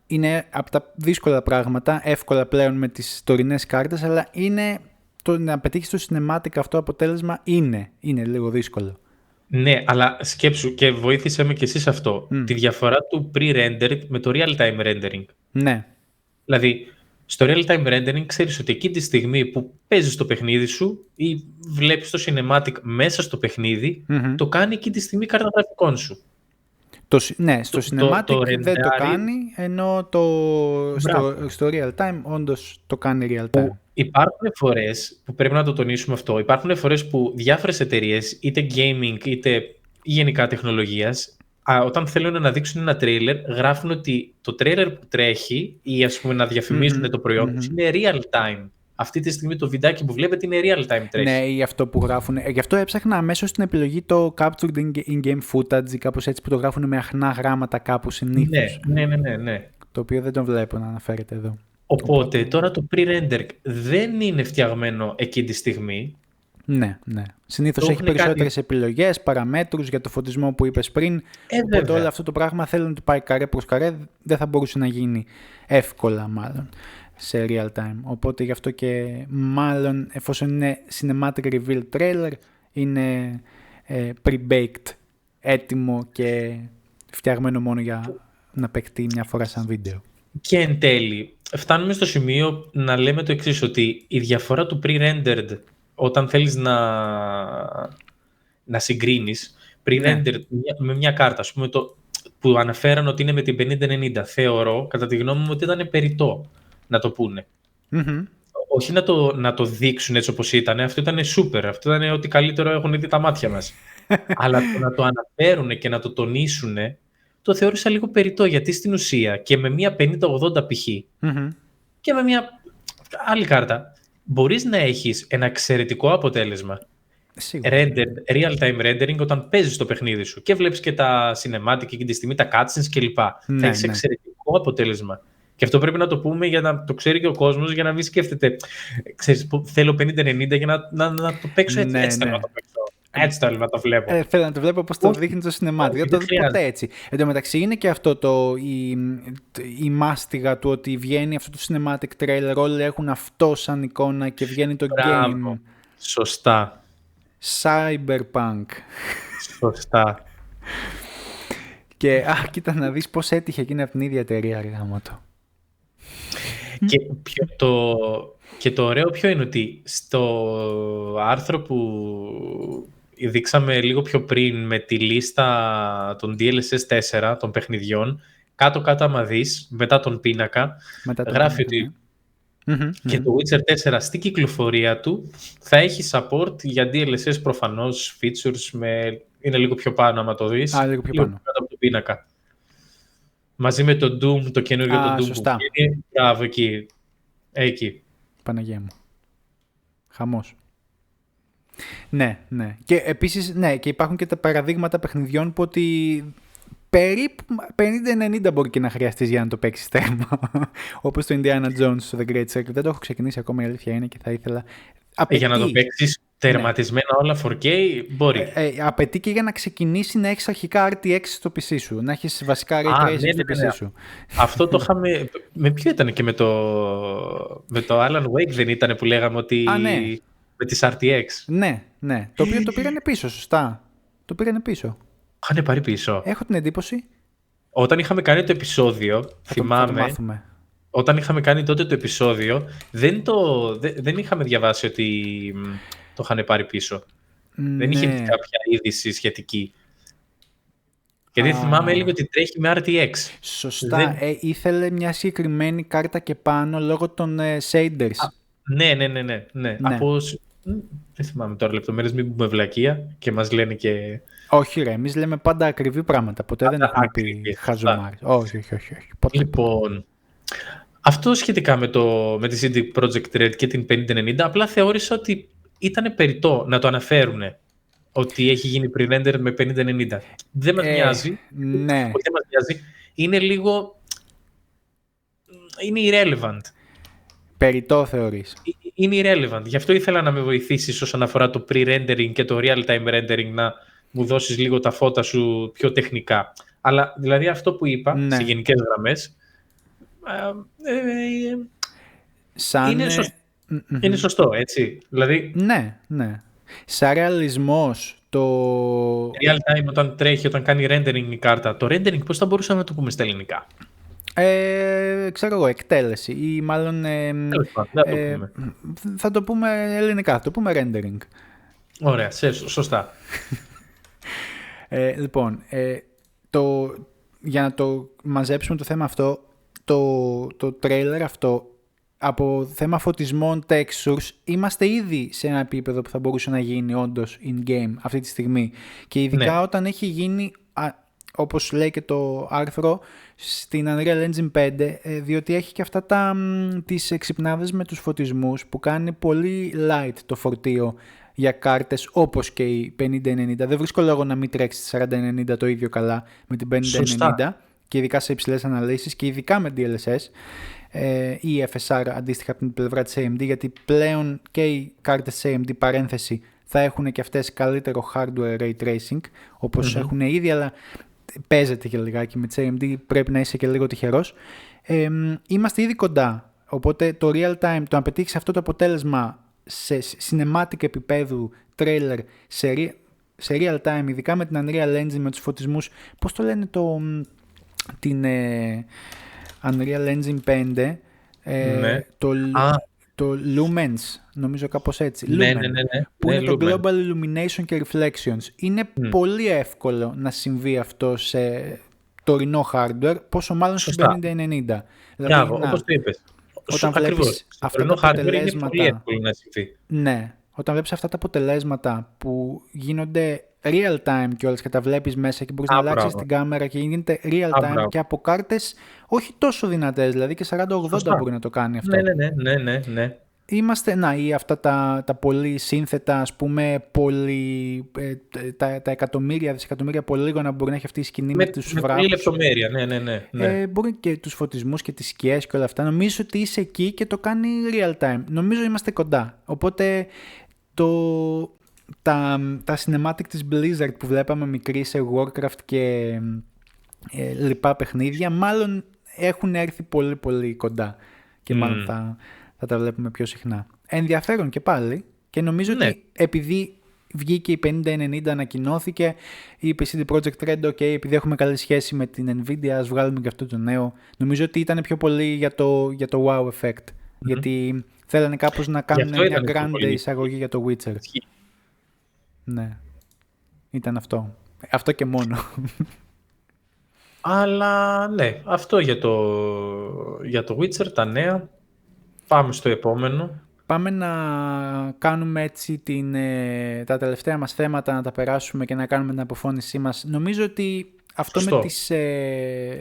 είναι από τα δύσκολα πράγματα, εύκολα πλέον με τις τωρινές κάρτες, αλλά είναι το να πετύχεις το cinematic αυτό αποτέλεσμα είναι λίγο δύσκολο. Ναι, αλλά σκέψου και βοήθησε με κι εσύ αυτό. Τη διαφορά του pre-rendered με το real-time rendering. Ναι. Δηλαδή, στο real-time rendering ξέρεις ότι εκείνη τη στιγμή που παίζεις το παιχνίδι σου ή βλέπεις το cinematic μέσα στο παιχνίδι, το κάνει εκείνη τη στιγμή η κάρτα γραφικών σου. Ναι, στο cinematic δεν το κάνει, ενώ στο real time όντως το κάνει real time. Υπάρχουν φορές που πρέπει να το τονίσουμε αυτό. Υπάρχουν φορές που διάφορες εταιρείες, είτε gaming είτε γενικά τεχνολογίας, όταν θέλουν να δείξουν ένα τρέιλερ, γράφουν ότι το τρέιλερ που τρέχει ή ας πούμε να διαφημίσουν το προϊόν τους είναι real time. Αυτή τη στιγμή το βιντεάκι που βλέπετε είναι real time τρέχει. Ναι, ή αυτό που γράφουν. Γι' αυτό έψαχνα αμέσως στην επιλογή το captured in-game footage ή κάπως έτσι που το γράφουν με αχνά γράμματα κάπου συνήθως. Ναι. Το οποίο δεν τον βλέπω να αναφέρεται εδώ. Οπότε τώρα το pre-render δεν είναι φτιαγμένο εκείνη τη στιγμή. Ναι. Συνήθως έχει περισσότερες επιλογές, παραμέτρους για το φωτισμό που είπες πριν. Οπότε όλο αυτό το πράγμα θέλει να το πάει καρέ προς καρέ. Δεν θα μπορούσε να γίνει εύκολα μάλλον σε real time. Οπότε γι' αυτό και μάλλον εφόσον είναι cinematic reveal trailer είναι pre-baked, έτοιμο και φτιαγμένο μόνο για να παιχτεί μια φορά σαν βίντεο. Και εν τέλει φτάνουμε στο σημείο να λέμε το εξής, ότι η διαφορά του pre-rendered όταν θέλεις να συγκρίνεις pre-rendered με μια κάρτα, ας πούμε, που αναφέραν ότι είναι με την 5090, θεωρώ, κατά τη γνώμη μου, ότι ήταν περιττό να το πούνε. Όχι να το δείξουν έτσι όπως ήταν, αυτό ήταν super, αυτό ήταν ότι καλύτερο έχουν δει τα μάτια μας. Αλλά να το αναφέρουν και να το τονίσουν, το θεώρησα λίγο περιττό, γιατί στην ουσία και με μια 5080 π.χ. Και με μια άλλη κάρτα μπορείς να έχεις ένα εξαιρετικό αποτέλεσμα. Real-time rendering όταν παίζεις το παιχνίδι σου και βλέπεις και τα cinematic εκείνη τη στιγμή, τα cutscenes κλπ. Θα έχεις εξαιρετικό αποτέλεσμα. Και αυτό πρέπει να το πούμε για να το ξέρει και ο κόσμος, για να μην σκέφτεται. Ξέρεις, θέλω 50-90 για να το παίξω έτσι. Έτσι θέλω να το παίξω. Έτσι θέλω να το βλέπω. Θέλω να το βλέπω όπως το δείχνει το cinematic. Δεν το δει ποτέ έτσι. Εν τω μεταξύ είναι και αυτό η μάστιγα του ότι βγαίνει αυτό το cinematic trailer. Όλοι έχουν αυτό σαν εικόνα και βγαίνει το game. Σωστά. Cyberpunk. Σωστά. Και κοίτα να δεις πώς έτυχε εκείνη από την ίδια εταιρεία, γάμο το. Και το ωραίο ποιο είναι, ότι στο άρθρο που δείξαμε λίγο πιο πριν με τη λίστα των DLSS 4 των παιχνιδιών, κάτω-κάτω άμα δεις, μετά τον πίνακα, γράφει ότι και το Witcher 4 στην κυκλοφορία του θα έχει support για DLSS προφανώς, features, είναι λίγο πιο πάνω άμα το δεις, λίγο πιο πάνω. Κάτω από τον πίνακα. Μαζί με το Doom, το καινούριο το Doom σωστά. που βγαίνει, μπράβο εκεί. Παναγία μου. Χαμός. Ναι. Και επίσης, και υπάρχουν και τα παραδείγματα παιχνιδιών που ότι περίπου 50-90 μπορεί και να χρειαστείς για να το παίξεις τέρμα. Όπως το Indiana Jones στο The Great Circle. Δεν το έχω ξεκινήσει ακόμα, η αλήθεια είναι, και θα ήθελα. Για να το παίξεις τερματισμένα όλα 4K, μπορεί. Απαιτεί και για να ξεκινήσει να έχεις αρχικά RTX στο PC σου. Να έχεις βασικά Ray Tracing στο PC σου. Αυτό το είχαμε. Με ποιο ήταν και με το Alan Wake, δεν ήταν που λέγαμε ότι. Με τις RTX. Ναι. Το οποίο το πήρανε πίσω, σωστά. Το πήρανε πίσω. Είχανε πάρει πίσω. Έχω την εντύπωση. Όταν είχαμε κάνει το επεισόδιο, θυμάμαι. Όταν είχαμε κάνει τότε το επεισόδιο, δεν είχαμε διαβάσει ότι το είχαν πάρει πίσω. Δεν είχε βγει κάποια είδηση σχετική. Γιατί θυμάμαι έλεγε ότι τρέχει με RTX. Σωστά. Ήθελε μια συγκεκριμένη κάρτα και πάνω λόγω των shaders. Ναι. Δεν θυμάμαι τώρα λεπτομέρειες, μην πούμε βλακεία και μας λένε και... Όχι ρε, εμείς λέμε πάντα ακριβή πράγματα. Ποτέ δεν έχουμε πει χαζομάρες. Όχι. Λοιπόν, αυτό σχετικά με τη CD Projekt Red και την 5090, απλά θεώρησα ότι ήταν περιττό να το αναφέρουν ότι έχει γίνει pre-render με 5090. Δεν μας νοιάζει. Ναι. Δεν μας νοιάζει. Είναι λίγο... Είναι irrelevant. Περιττό θεωρείς. είναι irrelevant. Γι' αυτό ήθελα να με βοηθήσεις όσον αφορά το pre-rendering και το real-time rendering, να μου δώσεις λίγο τα φώτα σου πιο τεχνικά. Αλλά δηλαδή αυτό που είπα, Ναι. σε γενικές γραμμές, είναι σωστό, έτσι. Δηλαδή, ναι. Σαν ρεαλισμός, το real time όταν τρέχει, όταν κάνει rendering η κάρτα, το rendering πώς θα μπορούσαμε να το πούμε στα ελληνικά? Ξέρω εγώ, εκτέλεση ή μάλλον θα το πούμε ελληνικά, θα το πούμε rendering. Ωραία, σωστά. Λοιπόν, για να το μαζέψουμε το θέμα αυτό, το trailer αυτό, από θέμα φωτισμών, textures, είμαστε ήδη σε ένα επίπεδο που θα μπορούσε να γίνει όντως in-game αυτή τη στιγμή. Και ειδικά όταν έχει γίνει, όπως λέει και το άρθρο, στην Unreal Engine 5, διότι έχει και αυτά τις εξυπνάδες με τους φωτισμούς που κάνει πολύ light το φορτίο για κάρτες όπως και η 5090. Δεν βρίσκω λόγο να μην τρέξει τη 4090 το ίδιο καλά με την 5090 και ειδικά σε υψηλές αναλύσεις και ειδικά με DLSS ή FSR αντίστοιχα από την πλευρά της AMD, γιατί πλέον και οι κάρτες της AMD παρένθεση θα έχουν και αυτές καλύτερο hardware ray tracing όπως έχουν ήδη, αλλά παίζεται και λιγάκι με τις AMD, πρέπει να είσαι και λίγο τυχερός. Είμαστε ήδη κοντά, οπότε το real time, το να πετύχεις αυτό το αποτέλεσμα σε cinematic επίπεδου trailer σε real time, ειδικά με την Unreal Engine, με τους φωτισμούς, πώς το λένε την Unreal Engine 5, το Lumens, νομίζω κάπως έτσι, που είναι το Global Illumination και Reflections. Είναι πολύ εύκολο να συμβεί αυτό σε τωρινό hardware, πόσο μάλλον στην 5090. Δηλαδή, όπως το είπες. Όταν βλέπεις αυτά τα αποτελέσματα, είναι πολύ εύκολο να συμβεί. Ναι, όταν βλέπεις αυτά τα αποτελέσματα που γίνονται real time κιόλας και τα βλέπεις μέσα και μπορείς να αλλάξεις την κάμερα και γίνεται real time και από κάρτες όχι τόσο δυνατές, δηλαδή και 4080 μπορεί να το κάνει αυτό. Ναι. Είμαστε, ή αυτά τα πολύ σύνθετα, ας πούμε, τα εκατομμύρια, δισεκατομμύρια πολύγωνα που μπορεί να έχει αυτή η σκηνή με τους βράχους. Με πολλή λεπτομέρεια, ναι. Μπορεί και τους φωτισμούς και τις σκιές και όλα αυτά. Νομίζω ότι είσαι εκεί και το κάνει real time. Νομίζω είμαστε κοντά. Οπότε τα cinematic της Blizzard που βλέπαμε μικρή σε Warcraft και λοιπά παιχνίδια, μάλλον έχουν έρθει πολύ πολύ κοντά και μάλλον θα τα βλέπουμε πιο συχνά. Ενδιαφέρον και πάλι, και νομίζω ότι επειδή βγήκε η 5090, ανακοινώθηκε, είπε η CD Projekt Red, OK, επειδή έχουμε καλή σχέση με την Nvidia, ας βγάλουμε και αυτό το νέο. Νομίζω ότι ήταν πιο πολύ για το wow effect, γιατί θέλανε κάπως να κάνουν μια grande εισαγωγή για το Witcher. Ναι, ήταν αυτό. Αυτό και μόνο. Αλλά ναι, αυτό για το Witcher, τα νέα. Πάμε στο επόμενο. Πάμε να κάνουμε έτσι τα τελευταία μας θέματα, να τα περάσουμε και να κάνουμε την αποφώνησή μας. Νομίζω ότι αυτό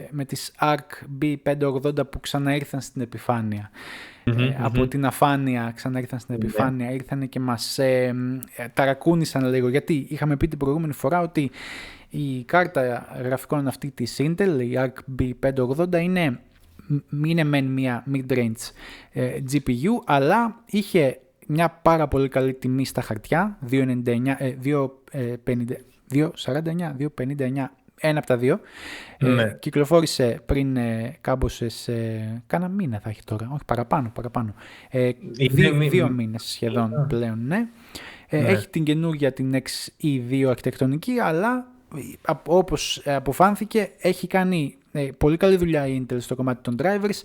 με τις ARC B580 που ξαναήρθαν στην επιφάνεια, από την αφάνεια ξαναήρθαν στην επιφάνεια, ήρθαν και μας ταρακούνησαν λίγο, γιατί είχαμε πει την προηγούμενη φορά ότι η κάρτα γραφικών αυτή της Intel, η ARC B580, είναι μεν μια mid-range GPU, αλλά είχε μια πάρα πολύ καλή τιμή στα χαρτιά, 249, ένα από τα δύο. Κυκλοφόρησε πριν κάμποσες, κάνα μήνα θα έχει τώρα, όχι παραπάνω. 2 μήνες σχεδόν πλέον, ναι. Έχει την καινούργια την XE2 αρχιτεκτονική, αλλά όπως αποφάνθηκε έχει κάνει πολύ καλή δουλειά η Intel στο κομμάτι των drivers,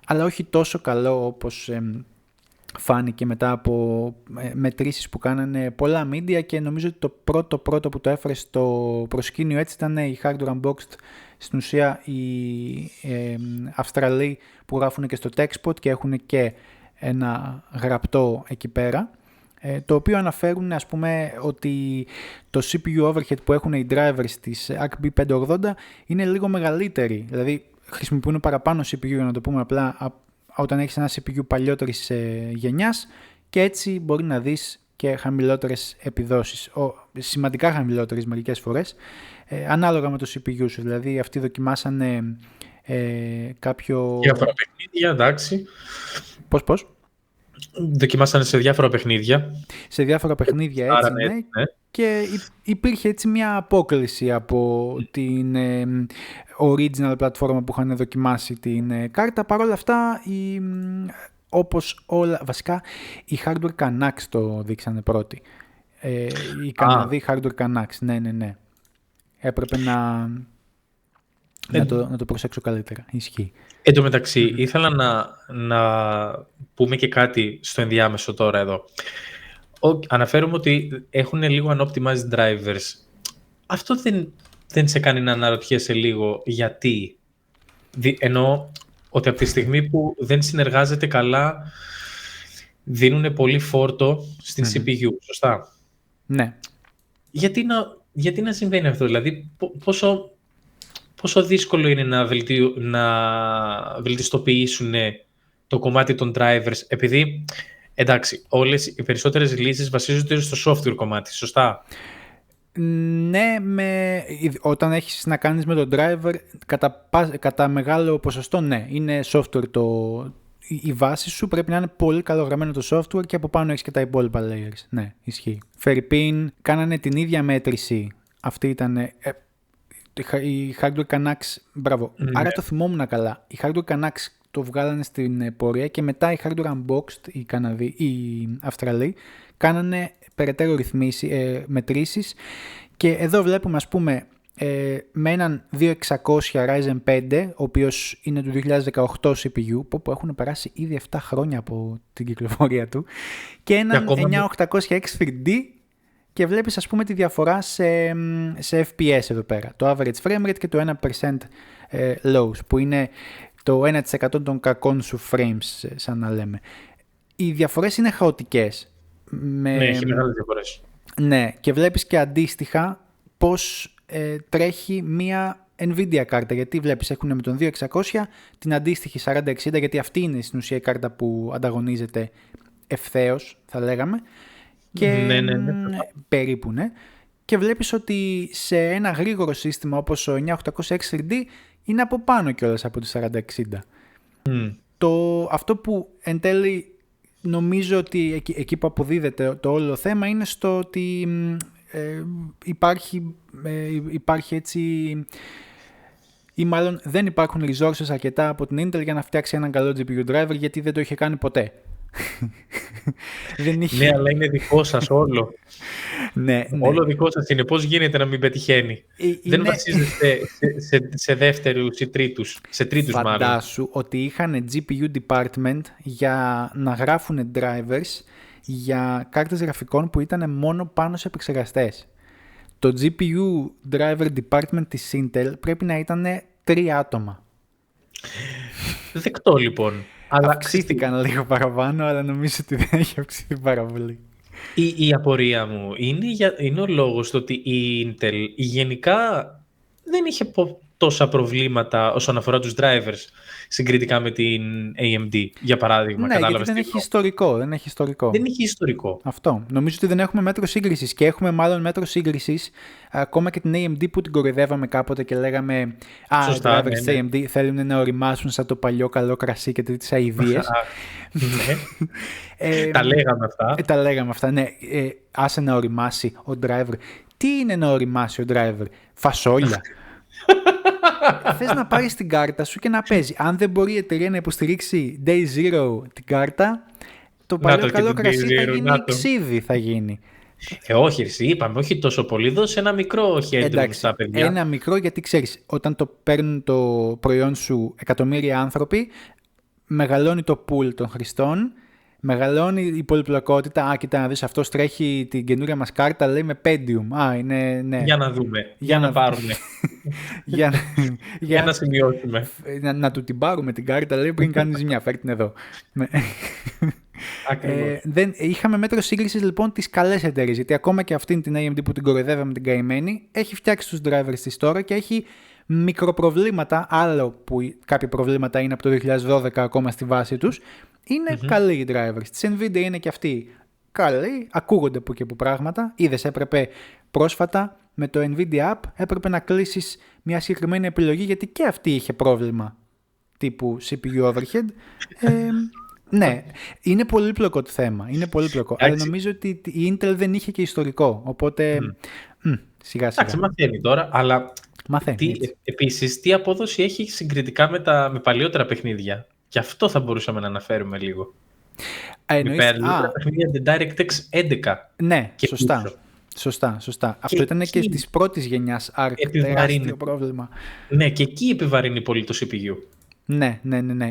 αλλά όχι τόσο καλό όπως φάνηκε μετά από μετρήσεις που κάνανε πολλά media, και νομίζω ότι το πρώτο που το έφερε στο προσκήνιο έτσι ήταν η Hardware Unboxed, στην ουσία οι Αυστραλοί που γράφουν και στο TechSpot και έχουν και ένα γραπτό εκεί πέρα, το οποίο αναφέρουν, ας πούμε, ότι το CPU overhead που έχουν οι drivers της ARC B580 είναι λίγο μεγαλύτερη, δηλαδή χρησιμοποιούν παραπάνω CPU, για να το πούμε απλά, όταν έχεις ένα CPU παλιότερης γενιάς, και έτσι μπορεί να δεις και χαμηλότερες επιδόσεις, σημαντικά χαμηλότερες μερικές φορές, ανάλογα με το CPU σου. Δηλαδή αυτοί δοκιμάσανε κάποιο... Διάφορα παιχνίδια, εντάξει. Πώς? δοκιμάσανε σε διάφορα παιχνίδια. Σε διάφορα παιχνίδια, έτσι, ναι. Και υπήρχε έτσι μια απόκληση από την original πλατφόρμα που είχαν δοκιμάσει την κάρτα. Παρ' όλα αυτά, όπως όλα, βασικά, οι Hardware Canucks το δείξανε πρώτοι. Οι Καναδοί Hardware Canucks, ναι. Έπρεπε να το προσέξω καλύτερα. Ισχύει. Εν τω μεταξύ, ήθελα να πούμε και κάτι στο ενδιάμεσο τώρα εδώ. Αναφέρουμε ότι έχουν λίγο unoptimized drivers. Αυτό δεν σε κάνει να αναρωτιέσαι λίγο γιατί. Ενώ ότι από τη στιγμή που δεν συνεργάζεται καλά, δίνουν πολύ φόρτο στην CPU, σωστά? Ναι. Γιατί να συμβαίνει αυτό, δηλαδή πόσο δύσκολο είναι να βελτιστοποιήσουν το κομμάτι των drivers, επειδή, εντάξει, όλες οι περισσότερες λύσεις βασίζονται στο software κομμάτι, σωστά? Ναι, όταν έχεις να κάνεις με τον driver, κατά μεγάλο ποσοστό, ναι, είναι software η βάση σου, πρέπει να είναι πολύ καλογραμμένο το software και από πάνω έχεις και τα υπόλοιπα layers. Ναι, ισχύει. Φερρυπίν, κάνανε την ίδια μέτρηση. Αυτή ήταν οι Hardware Canucks, μπράβο. Ναι. Άρα το θυμόμουν καλά. Οι Hardware Canucks το βγάλανε στην πορεία και μετά οι Hardware Unboxed, οι Αυστραλοί, κάνανε περαιτέρω μετρήσεις και εδώ βλέπουμε, ας πούμε, με έναν 2600 Ryzen 5, ο οποίος είναι του 2018 CPU, που έχουν περάσει ήδη 7 χρόνια από την κυκλοφορία του, και έναν 9800X 3D, και βλέπεις, ας πούμε, τη διαφορά σε FPS εδώ πέρα. Το average frame rate και το 1% lows, που είναι το 1% των κακών σου frames, σαν να λέμε. Οι διαφορές είναι χαοτικές. Ναι, έχει μεγάλες διαφορές. Ναι, και βλέπεις και αντίστοιχα πώς τρέχει μία Nvidia κάρτα, γιατί βλέπεις έχουν με τον 2600 την αντίστοιχη 4060, γιατί αυτή είναι στην ουσία η κάρτα που ανταγωνίζεται ευθέως, θα λέγαμε, και ναι. περίπου, ναι. Και βλέπεις ότι σε ένα γρήγορο σύστημα όπως ο 9800X 3D είναι από πάνω κιόλας από τη 4060. Αυτό που εν τέλει νομίζω ότι εκεί που αποδίδεται το όλο θέμα είναι στο ότι υπάρχει έτσι, ή μάλλον δεν υπάρχουν resources αρκετά από την Intel για να φτιάξει έναν καλό GPU driver, γιατί δεν το είχε κάνει ποτέ. Ναι, αλλά είναι δικό σας όλο. Ναι. Όλο δικό σας είναι. Πώς γίνεται να μην πετυχαίνει? Δεν βασίζεται σε δεύτερους ή τρίτους. Σε τρίτους μάλλον. Φαντάσου ότι είχαν GPU department για να γράφουν drivers για κάρτες γραφικών που ήταν μόνο πάνω σε επεξεργαστές. Το GPU driver department της Intel πρέπει να ήταν 3 άτομα. Δεκτό λοιπόν. Αλλά αυξήθηκαν λίγο παραπάνω, αλλά νομίζω ότι δεν έχει αυξηθεί πάρα πολύ. Η απορία μου είναι ο λόγος το ότι η Intel γενικά δεν είχε τόσα προβλήματα όσον αφορά τους drivers συγκριτικά με την AMD, για παράδειγμα. Ναι, γιατί δεν έχει ιστορικό. Δεν έχει ιστορικό. Αυτό. Νομίζω ότι δεν έχουμε μέτρο σύγκρισης, και έχουμε μάλλον μέτρο σύγκρισης ακόμα και την AMD που την κοροϊδεύαμε κάποτε και λέγαμε οι drivers της AMD θέλουν να οριμάσουν σαν το παλιό καλό κρασί και τέτοιες αηδίες. Τα λέγαμε αυτά. Τα λέγαμε αυτά, ναι. Άσε να οριμάσει ο driver. Τι είναι να οριμάσει ο driver? Φασόλια. Θες να πάρεις την κάρτα σου και να παίζει. Αν δεν μπορεί η εταιρεία να υποστηρίξει Day Zero την κάρτα, το παλιό καλό κρασί θα γίνει ξύδι, θα γίνει. Όχι, εσύ είπαμε, όχι τόσο πολύ. Δώσε ένα μικρό headroom στα παιδιά. Ένα μικρό, γιατί ξέρεις, όταν το παίρνουν το προϊόν σου εκατομμύρια άνθρωποι, μεγαλώνει το pool των χρηστών, μεγαλώνει η πολυπλοκότητα. Κοίτα να δεις, αυτός τρέχει την καινούρια μας κάρτα, λέει με Pentium. Ναι. Για να δούμε, για να πάρουμε. για να σημειώσουμε. Να του την πάρουμε την κάρτα, λέει, πριν κάνεις ζημιά, φέρ' την εδώ. Είχαμε μέτρο σύγκρισης λοιπόν τις καλές εταιρείες, γιατί ακόμα και αυτήν την AMD που την κοροϊδεύαμε την καημένη, έχει φτιάξει τους drivers της τώρα και έχει μικροπροβλήματα, άλλο που κάποια προβλήματα είναι από το 2012 ακόμα στη βάση τους. Είναι καλοί οι drivers. Της Nvidia είναι και αυτοί καλοί, ακούγονται που και που πράγματα. Είδες, έπρεπε πρόσφατα με το Nvidia App έπρεπε να κλείσεις μια συγκεκριμένη επιλογή, γιατί και αυτή είχε πρόβλημα τύπου CPU overhead. Ναι, είναι πολύπλοκο το θέμα. Είναι πολύπλοκο. Αλλά νομίζω ότι η Intel δεν είχε και ιστορικό. Οπότε σιγά σιγά. Εντάξει, μαθαίνει τώρα, αλλά επίσης τι απόδοση έχει συγκριτικά με παλιότερα παιχνίδια. Και αυτό θα μπορούσαμε να αναφέρουμε λίγο. Με παλιότερα παιχνίδια την DirectX 11. Ναι, και σωστά. Αυτό ήταν και της πρώτης γενιάς ARC, τεράστιο πρόβλημα. Ναι, και εκεί επιβαρύνει πολύ το CPU. Ναι.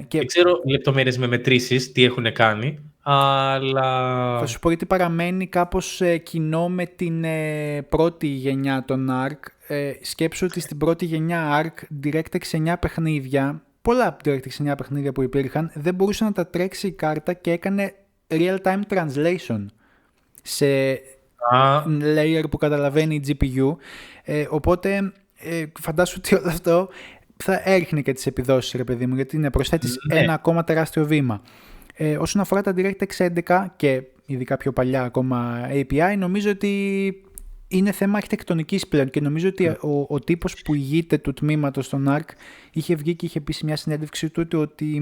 Και... δεν ξέρω λεπτομέρειες με μετρήσεις, τι έχουν κάνει, αλλά... Θα σου πω γιατί παραμένει κάπως κοινό με την πρώτη γενιά των ARC. Σκέψου ότι στην πρώτη γενιά ARC, DirectX 9 παιχνίδια, πολλά DirectX 9 παιχνίδια που υπήρχαν, δεν μπορούσε να τα τρέξει η κάρτα και έκανε real-time translation σε layer που καταλαβαίνει η GPU. Οπότε φαντάσου ότι όλο αυτό θα έριχνε και τις επιδόσεις, ρε παιδί μου, γιατί προσθέτεις ένα ακόμα τεράστιο βήμα. Όσον αφορά τα DirectX 11 και ειδικά πιο παλιά ακόμα API, νομίζω ότι είναι θέμα αρχιτεκτονικής πλέον και νομίζω ότι ο τύπος που ηγείται του τμήματος των ARC είχε βγει και είχε πει σε μια συνέντευξη του ότι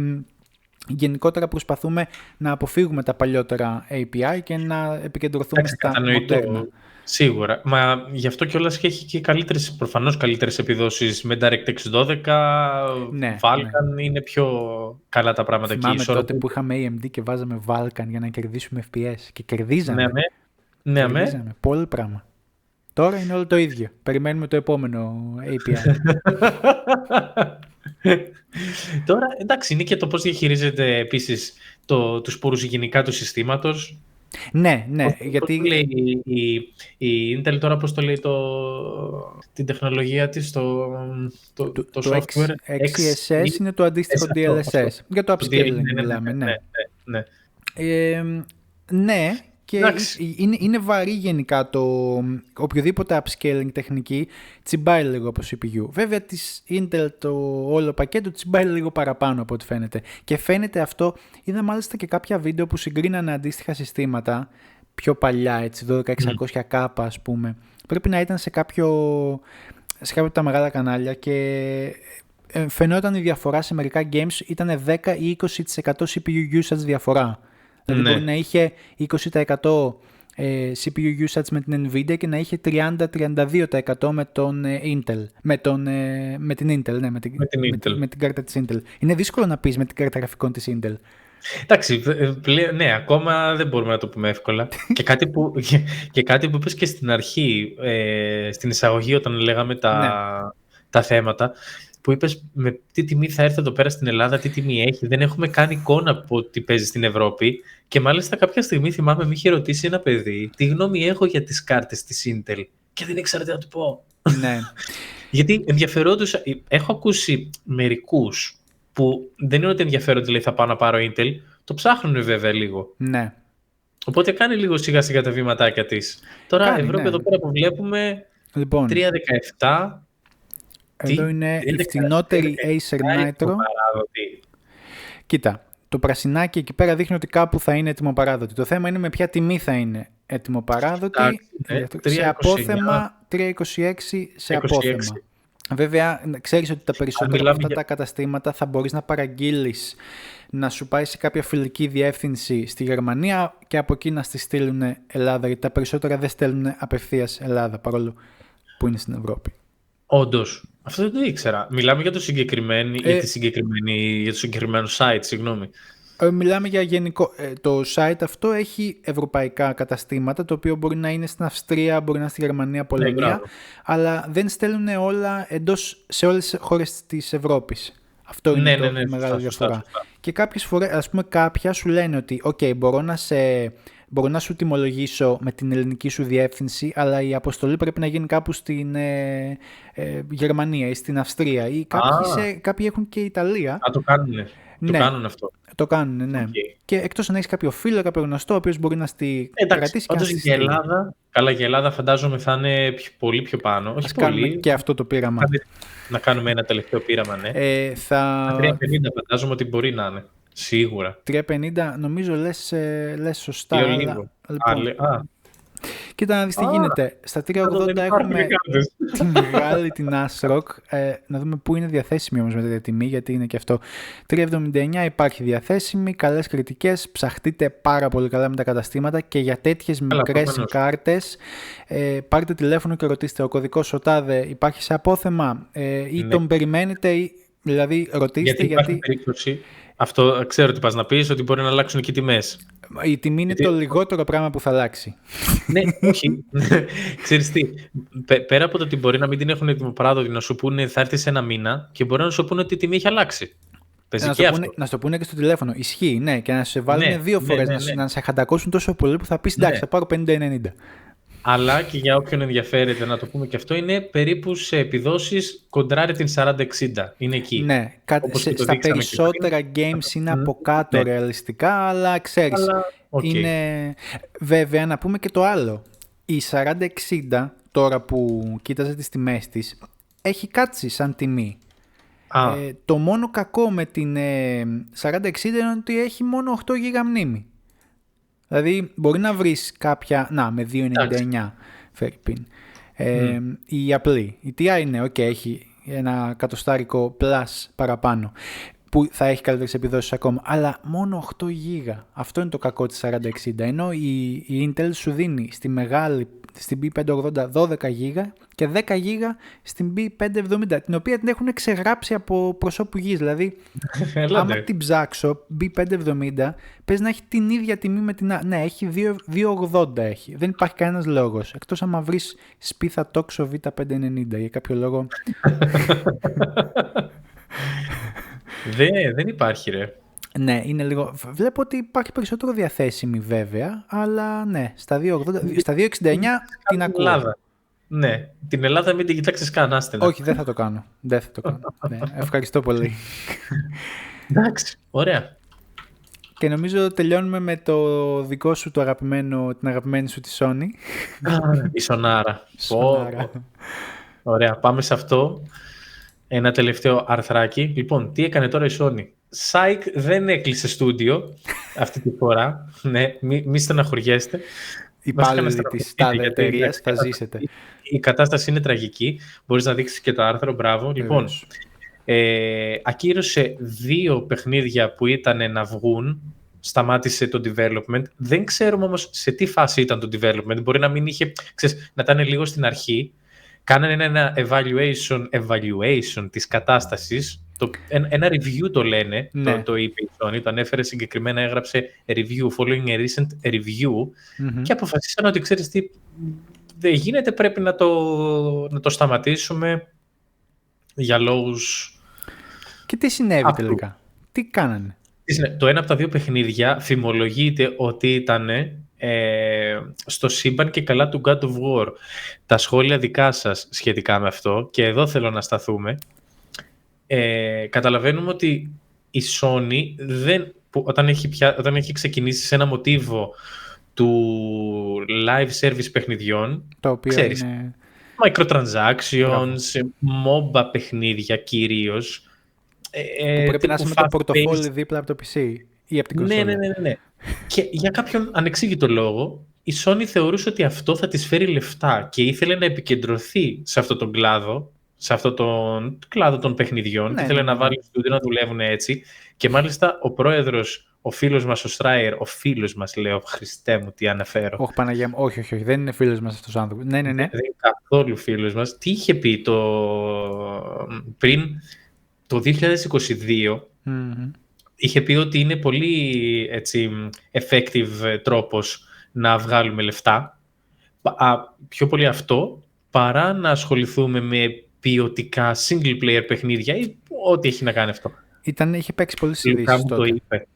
γενικότερα προσπαθούμε να αποφύγουμε τα παλιότερα API και να επικεντρωθούμε στα μοντέρνα. Σίγουρα. Μα γι' αυτό κιόλας και έχει και προφανώς καλύτερες επιδόσεις με DirectX 12. Vulkan είναι πιο καλά τα πράγματα εκεί. Θυμάμαι τότε που είχαμε AMD και βάζαμε Vulkan για να κερδίσουμε FPS και κερδίζαμε. Ναι. Πολύ πράγμα. Τώρα είναι όλο το ίδιο. Περιμένουμε το επόμενο API. Τώρα, εντάξει, είναι και το πώς διαχειρίζεται επίσης τους πόρους γενικά του συστήματος. Ναι, γιατί... Πώς λέει η Intel τώρα, πώς το λέει την τεχνολογία της, το software. XeSS είναι το αντίστοιχο DLSS. Για το upscaling μιλάμε, ναι. Ναι, και είναι βαρύ γενικά οποιοδήποτε upscaling τεχνική τσιμπάει λίγο από CPU. Βέβαια της Intel το όλο πακέτο τσιμπάει λίγο παραπάνω από ό,τι φαίνεται. Και φαίνεται αυτό, είδα μάλιστα και κάποια βίντεο που συγκρίνανε αντίστοιχα συστήματα πιο παλιά, έτσι, 12600K ας πούμε. Πρέπει να ήταν σε κάποιο από τα μεγάλα κανάλια και φαινόταν η διαφορά σε μερικά games ήταν 10 ή 20% CPU usage διαφορά. Δηλαδή μπορεί να είχε 20% CPU usage με την Nvidia και να είχε 30-32% με τον Intel. Με την Intel, ναι, με την κάρτα της Intel. Είναι δύσκολο να πεις με την κάρτα γραφικών της Intel. Εντάξει, ναι, ακόμα δεν μπορούμε να το πούμε εύκολα. και κάτι που είπες και στην αρχή, στην εισαγωγή όταν λέγαμε τα θέματα, που είπες με τι τιμή θα έρθει εδώ πέρα στην Ελλάδα, τι τιμή έχει. Δεν έχουμε καν εικόνα από τι παίζει στην Ευρώπη. Και μάλιστα κάποια στιγμή θυμάμαι με είχε ρωτήσει ένα παιδί τι γνώμη έχω για τις κάρτες της Intel. Και δεν ήξερα τι να του πω. Ναι. Γιατί ενδιαφερόντουσα. Έχω ακούσει μερικούς που δεν είναι ότι ενδιαφέρονται, λέει θα πάω να πάρω Intel. Το ψάχνουν βέβαια λίγο. Ναι. Οπότε κάνει λίγο σιγά σιγά τα βήματάκια της. Τώρα Ευρώπη εδώ πέρα που βλέπουμε 317. Εδώ είναι η φθηνότερη Acer Nitro. Κοίτα, το πρασινάκι εκεί πέρα δείχνει ότι κάπου θα είναι έτοιμο-παράδοτη. Το θέμα είναι με ποια τιμή θα είναι έτοιμο-παράδοτη. Σε απόθεμα 326 σε απόθεμα. Βέβαια, ξέρεις ότι τα περισσότερα από αυτά τα καταστήματα θα μπορείς να παραγγείλεις να σου πάει σε κάποια φιλική διεύθυνση στη Γερμανία και από εκεί να στη στείλουν Ελλάδα, γιατί τα περισσότερα δεν στέλνουν απευθείας Ελλάδα, παρόλο που είναι στην Ευρώπη. Όντως. Αυτό δεν το ήξερα. Μιλάμε για το συγκεκριμένο site, συγγνώμη. Μιλάμε για γενικό. Το site αυτό έχει ευρωπαϊκά καταστήματα, το οποίο μπορεί να είναι στην Αυστρία, μπορεί να είναι στη Γερμανία, Πολωνία, αλλά δεν στέλνουν όλα σε όλες τις χώρες της Ευρώπης. Αυτό είναι η μεγάλη διαφορά. Σωστά. Και κάποιες φορές, ας πούμε, κάποια σου λένε ότι μπορώ να σου τιμολογήσω με την ελληνική σου διεύθυνση, αλλά η αποστολή πρέπει να γίνει κάπου στην Γερμανία ή στην Αυστρία ή κάποιοι έχουν και Ιταλία. Το κάνουνε. Το κάνουν αυτό. Το κάνουν, ναι. Okay. Και εκτός αν έχεις κάποιο φίλο, κάποιο γνωστό, ο οποίος μπορεί να κρατήσει και να στη στείλει. Καλά, για Ελλάδα φαντάζομαι θα είναι πολύ πιο πάνω. Όχι πολύ. Και αυτό το πείραμα. Να κάνουμε ένα τελευταίο πείραμα, ναι. 350 φαντάζομαι ότι μπορεί να είναι. Σίγουρα. 350 νομίζω λες σωστά. Λίγο. Κοίτα να δεις τι γίνεται. Στα 380 έχουμε τη μεγάλη την ASRock. Να δούμε πού είναι διαθέσιμη όμως με τέτοια τιμή, γιατί είναι και αυτό. 379 υπάρχει διαθέσιμη, καλές κριτικές, ψαχτείτε πάρα πολύ καλά με τα καταστήματα και για τέτοιες μικρές κάρτες πάρτε τηλέφωνο και ρωτήστε, ο κωδικός ΣΟΤΑΔΕ υπάρχει σε απόθεμα ή τον περιμένετε, δηλαδή ρωτήστε γιατί... περίπτωση, αυτό ξέρω τι πας να πεις, ότι μπορεί να αλλάξουν και οι τιμές. Η τιμή είναι το λιγότερο πράγμα που θα αλλάξει. Ναι, όχι. Ξέρεις τι, πέρα από το ότι μπορεί να μην την έχουν ετοιμοπαράδοτη, να σου πούνε θα έρθει σε ένα μήνα και μπορεί να σου πούνε ότι η τιμή έχει αλλάξει. Να σου πούνε και στο τηλέφωνο. Ισχύει, ναι, και να σε βάλουν δύο φορές, να σε χαντακώσουν τόσο πολύ που θα πεις εντάξει, θα πάρω 50-90. Αλλά και για όποιον ενδιαφέρεται να το πούμε και αυτό, είναι περίπου σε επιδόσεις κοντράρει την 40-60. Είναι εκεί. Ναι, στα περισσότερα games είναι από κάτω ρεαλιστικά, αλλά ξέρεις, είναι... Βέβαια, να πούμε και το άλλο. Η 40-60, τώρα που κοίταζε τις τιμές της, έχει κάτσει σαν τιμή. Το μόνο κακό με την 40-60 είναι ότι έχει μόνο 8 GB μνήμη. Δηλαδή μπορεί να βρεις κάποια, με 2,99 φέρει η απλή. Η TI είναι έχει ένα κατοστάρικο plus παραπάνω που θα έχει καλύτερες επιδόσεις ακόμα, αλλά μόνο 8 GB. Αυτό είναι το κακό της 4060, ενώ η Intel σου δίνει στη μεγάλη, στην B580 12 GB και 10 GB στην B570, την οποία την έχουν ξεγράψει από προσώπου γης. Δηλαδή, άμα την ψάξω, B570 παίζει να έχει την ίδια τιμή με την... Ναι, έχει 2,80 έχει. Δεν υπάρχει κανένας λόγος. Εκτός άμα βρεις σπίθα Toxo V590 για κάποιο λόγο. Δεν υπάρχει, ρε. Ναι, είναι λίγο... Βλέπω ότι υπάρχει περισσότερο διαθέσιμη βέβαια, αλλά ναι, στα 2,80, στα 2,69 την ακούω. Ελλάδα. Ναι, την Ελλάδα μην την κοιτάξεις καν, άστελα. Όχι, δεν θα το κάνω. Ναι, ευχαριστώ πολύ. Εντάξει, ωραία. Και νομίζω τελειώνουμε με το δικό σου το αγαπημένο, την αγαπημένη σου τη Sony. Η Σονάρα. Ωραία, πάμε σε αυτό. Ένα τελευταίο αρθράκι. Λοιπόν, τι έκανε τώρα η Sony. Psych δεν έκλεισε στούντιο αυτή τη φορά. Ναι, μη στεναχωριέστε. Οι υπάλληλοι της τάδε εταιρείας θα ζήσετε. Η κατάσταση είναι τραγική. Μπορείς να δείξεις και το άρθρο. Μπράβο. Λοιπόν, ακύρωσε 2 παιχνίδια που ήταν να βγουν. Σταμάτησε το development. Δεν ξέρουμε όμως σε τι φάση ήταν το development. Μπορεί να μην είχε, να ήταν λίγο στην αρχή. Κάνανε ένα evaluation της κατάστασης. Ένα review το λένε, ναι. το είπε η Sony, το ανέφερε συγκεκριμένα, έγραψε review, following a recent review και αποφασίσαν ότι ξέρεις τι, δεν γίνεται, πρέπει να το σταματήσουμε για λόγους... Και τι συνέβη τελικά, τι κάνανε? Το ένα από τα 2 παιχνίδια φημολογείται ότι ήταν στο σύμπαν και καλά του God of War. Τα σχόλια δικά σας σχετικά με αυτό, και εδώ θέλω να σταθούμε. Καταλαβαίνουμε ότι η Sony όταν έχει ξεκινήσει σε ένα μοτίβο του live service παιχνιδιών, το οποίο ξέρεις, είναι... microtransactions, MOBA παιχνίδια κυρίως, που πρέπει να είσαι με το πορτοφόλι δίπλα από το PC ή από την κονσόλα. Ναι. Και για κάποιον ανεξήγητο λόγο η Sony θεωρούσε ότι αυτό θα της φέρει λεφτά και ήθελε να επικεντρωθεί σε αυτόν τον κλάδο, σε αυτόν τον κλάδο των παιχνιδιών, και ήθελε να βάλει στούντιο να δουλεύουν έτσι. Και μάλιστα ο πρόεδρος, ο φίλος μας, ο Στράιερ, ο φίλος μας, λέω, Χριστέ μου, τι αναφέρω. Όχι, Παναγία μου, όχι, δεν είναι φίλος μας αυτός ο άνθρωπος. Ναι. Δεν είναι καθόλου φίλος μας. Τι είχε πει πριν το 2022, είχε πει ότι είναι πολύ effective τρόπος να βγάλουμε λεφτά. Πιο πολύ αυτό, παρά να ασχοληθούμε με ποιοτικά single player παιχνίδια ή ό,τι έχει να κάνει αυτό. Είχε παίξει πολύ συνδύσεις τότε.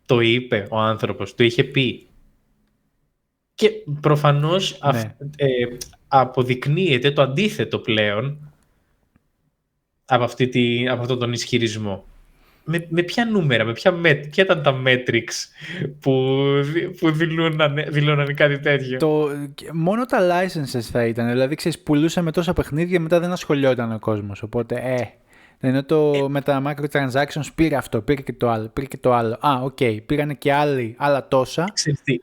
Το είπε ο άνθρωπος, το είχε πει. Και προφανώς αποδεικνύεται το αντίθετο πλέον από αυτόν τον ισχυρισμό. Με ποια νούμερα, ποια ήταν τα metrics που δηλώνανε κάτι τέτοιο? Μόνο τα licenses θα ήταν. Δηλαδή, πουλούσαμε τόσα παιχνίδια, μετά δεν ασχολιόταν ο κόσμος. Οπότε, Ενώ με τα microtransactions πήρε αυτό, πήρε και το άλλο, πήρε και το άλλο. Πήρανε και άλλα τόσα.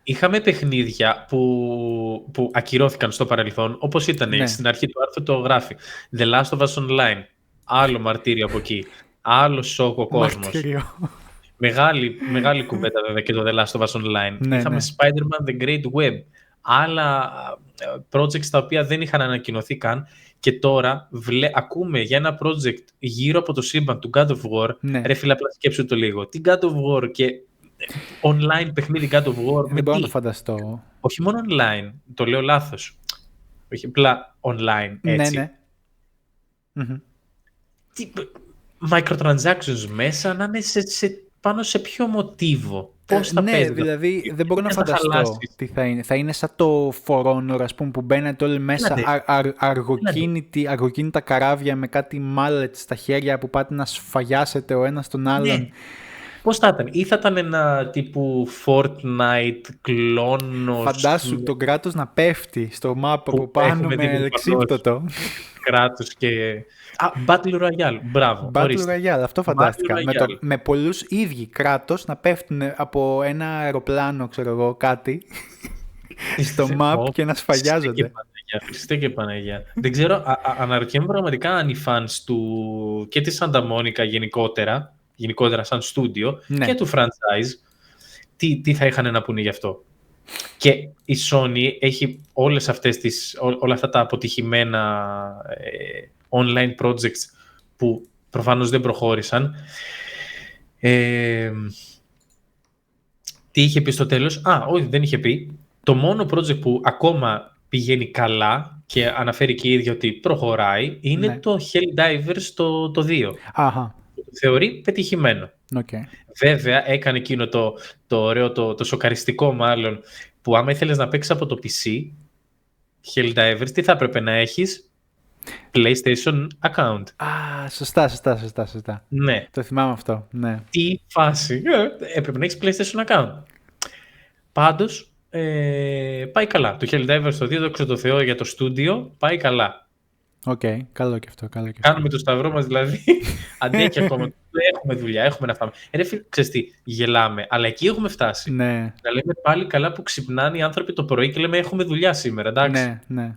Είχαμε παιχνίδια που ακυρώθηκαν στο παρελθόν, όπως ήταν στην αρχή του άρθρου το γράφει. The Last of Us Online. Άλλο μαρτύριο από εκεί. Άλλο σοκ ο κόσμος. Μεγάλη κουβέντα βέβαια και το The Last of Us Online. Είχαμε Spider-Man The Great Web. Άλλα projects τα οποία δεν είχαν ανακοινωθεί καν. Και τώρα ακούμε για ένα project γύρω από το σύμπαν του God of War. Ρε φίλε, απλά σκέψου το λίγο. Τι God of War και online παιχνίδι God of War. Δεν μπορώ να το φανταστώ. Όχι μόνο online, το λέω λάθος. Όχι απλά online, έτσι. Ναι. Τι, microtransactions μέσα να είναι πάνω σε ποιο μοτίβο. Πώς θα παίζει. Δηλαδή δεν μπορώ να φανταστώ τι θα είναι. Θα είναι σαν το For Honor, ας πούμε, που μπαίνετε όλοι μέσα αργοκίνητα καράβια με κάτι μάλετ στα χέρια που πάτε να σφαγιάσετε ο ένας τον άλλον. Ναι. Πώς θα ήταν, ή θα ήταν ένα τύπου Fortnite κλόνος. Φαντάσου τον κράτος να πέφτει στο map από πάνω με λεξίπτωτο. Κράτος και... Battle Royale, μπράβο. Battle Royale, αυτό φαντάστηκα. Με πολλούς ίδιοι κράτος να πέφτουν από ένα αεροπλάνο, ξέρω εγώ, κάτι, στο map και να σφαγιάζονται. Χριστέ και Παναγιά. Δεν ξέρω, αναρωτιέμαι πραγματικά αν οι fans του και της Santa Monica γενικότερα σαν στούντιο και του franchise, τι θα είχαν να πούνε γι' αυτό. Και η Sony έχει όλα αυτά τα αποτυχημένα online projects που προφανώς δεν προχώρησαν. Τι είχε πει στο τέλος? Όχι, δεν είχε πει. Το μόνο project που ακόμα πηγαίνει καλά και αναφέρει και η ίδια ότι προχωράει είναι το Helldivers το 2. Αχα. Θεωρεί πετυχημένο. Okay. Βέβαια έκανε εκείνο το ωραίο, το σοκαριστικό μάλλον, που άμα ήθελες να παίξεις από το PC Helldivers, τι θα έπρεπε να έχεις? PlayStation account. Σωστά. Ναι. Το θυμάμαι αυτό. Ναι. Τι φάση. Έπρεπε να έχεις PlayStation account. Πάντως, πάει καλά. Το Helldivers το 2, δόξα τω Θεώ, για το στούντιο, πάει καλά. Καλό και αυτό. Κάνουμε το σταυρό μας δηλαδή. Αντέχει ακόμα. Έχουμε δουλειά, έχουμε να φάμε. Ρε φίλε, ξέρεις τι, γελάμε, αλλά εκεί έχουμε φτάσει. Ναι. Να λέμε πάλι καλά που ξυπνάνε οι άνθρωποι το πρωί και λέμε έχουμε δουλειά σήμερα, εντάξει. Ναι.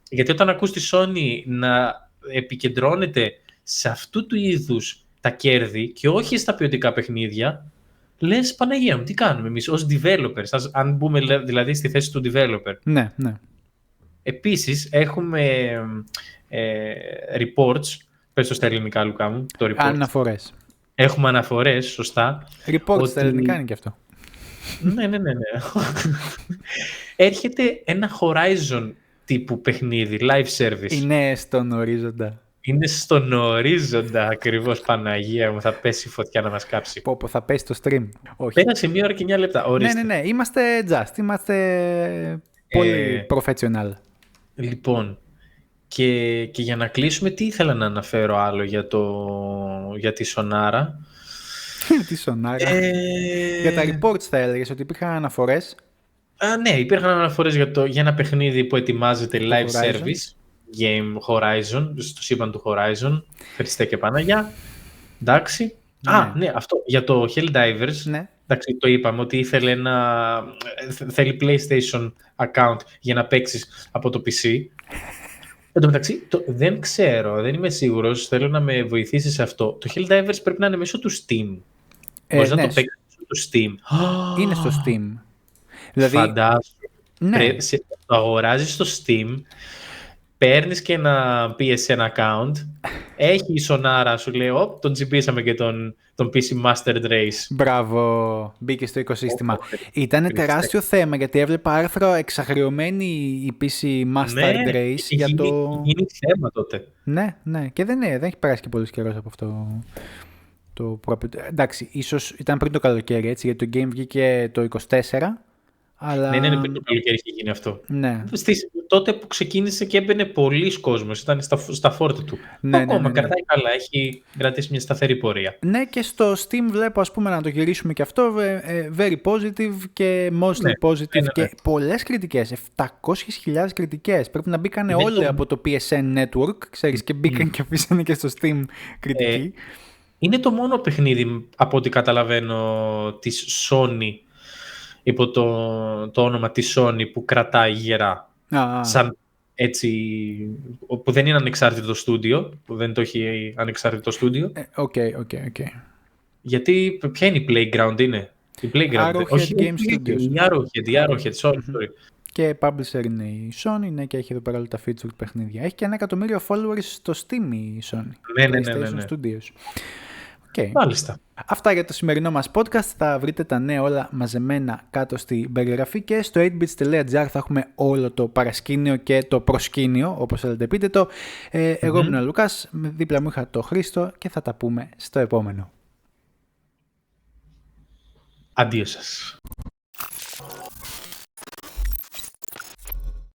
Γιατί όταν ακούς τη Sony να επικεντρώνεται σε αυτού του είδους τα κέρδη και όχι στα ποιοτικά παιχνίδια, λες Παναγία μου, τι κάνουμε εμείς ως developers, αν μπούμε δηλαδή στη θέση του developer. Ναι. Επίσης έχουμε reports, πες το στα ελληνικά Λουκά μου, το report. Αναφορές. Έχουμε αναφορές, σωστά. Reports στα ελληνικά είναι και αυτό. Ναι. Έρχεται ένα Horizon τύπου παιχνίδι, live service. Είναι στον ορίζοντα. Είναι στον ορίζοντα ακριβώς, Παναγία μου, θα πέσει η φωτιά να μας κάψει. Πω, θα πέσει το stream. Όχι. Πέρασε 1 ώρα και 9 λεπτά, ορίστε. Ναι, είμαστε just, είμαστε πολύ professional. Λοιπόν, και για να κλείσουμε, τι ήθελα να αναφέρω άλλο για τη Σονάρα. Τη Σονάρα. Για τα reports θα έλεγες ότι υπήρχαν αναφορές. Ναι, υπήρχαν αναφορές για ένα παιχνίδι που ετοιμάζεται live service, Game Horizon, στο σύμπαν του Horizon. Χριστέ και Παναγιά. Εντάξει. Ναι, αυτό. Για το Helldivers, ναι. Εντάξει, το είπαμε ότι θέλει PlayStation account για να παίξεις από το PC. Εν τω μεταξύ, δεν ξέρω, δεν είμαι σίγουρος, θέλω να με βοηθήσεις σε αυτό. Το Helldivers πρέπει να είναι μέσω του Steam. Μπορείς να το παίξεις μέσω του Steam. Είναι στο Steam. Δηλαδή, φαντάσου. Ναι. Το αγοράζεις στο Steam, παίρνεις και ένα PSN account, έχει η Σονάρα, σου λέει, τον τσιμπήσαμε και τον PC Mastered Race. Μπράβο, μπήκε στο οικοσύστημα. Ήταν τεράστιο θέμα, γιατί έβλεπα άρθρα εξαγριωμένη η PC Mastered Race. Είναι θέμα τότε. Ναι, και δεν έχει περάσει και πολλούς καιρός από αυτό. Εντάξει, ίσως ήταν πριν το καλοκαίρι, έτσι, γιατί το game βγήκε το 24, Αλλά... Ναι, πριν το καλοκαίρι είχε γίνει αυτό. Ναι. Τότε που ξεκίνησε και έμπαινε πολλοί κόσμος, ήταν στα φόρτα του. Ναι, Ακόμα κρατάει καλά, έχει κρατήσει μια σταθερή πορεία. Ναι, και στο Steam βλέπω, ας πούμε, να το γυρίσουμε και αυτό, very positive και mostly positive και πολλές κριτικές, 700.000 κριτικές. Πρέπει να μπήκανε όλοι από το PSN Network, ξέρεις, και μπήκαν και αφήσανε και στο Steam κριτική. Είναι το μόνο παιχνίδι, από ό,τι καταλαβαίνω, της Sony, υπό το όνομα της Sony, που κρατάει γερά. Σαν έτσι, που δεν είναι ανεξάρτητο στούντιο, που δεν το έχει ανεξάρτητο στούντιο. Οκ. Γιατί, ποια είναι η Playground, είναι? Η Playground, Arrowhead Game Studios. Η Arrowhead, sorry. Και publisher είναι η Sony, ναι, και έχει εδώ πέρα όλα τα featured παιχνίδια. Έχει και 1 εκατομμύριο followers στο Steam η Sony. Ναι. Studios. Μάλιστα. Αυτά για το σημερινό μας podcast. Θα βρείτε τα νέα όλα μαζεμένα κάτω στην περιγραφή και στο 8bits.gr θα έχουμε όλο το παρασκήνιο και το προσκήνιο, όπως θέλετε πείτε το. Εγώ ήμουν ο Λουκάς, δίπλα μου είχα το Χρήστο και θα τα πούμε στο επόμενο. Αντίο σας.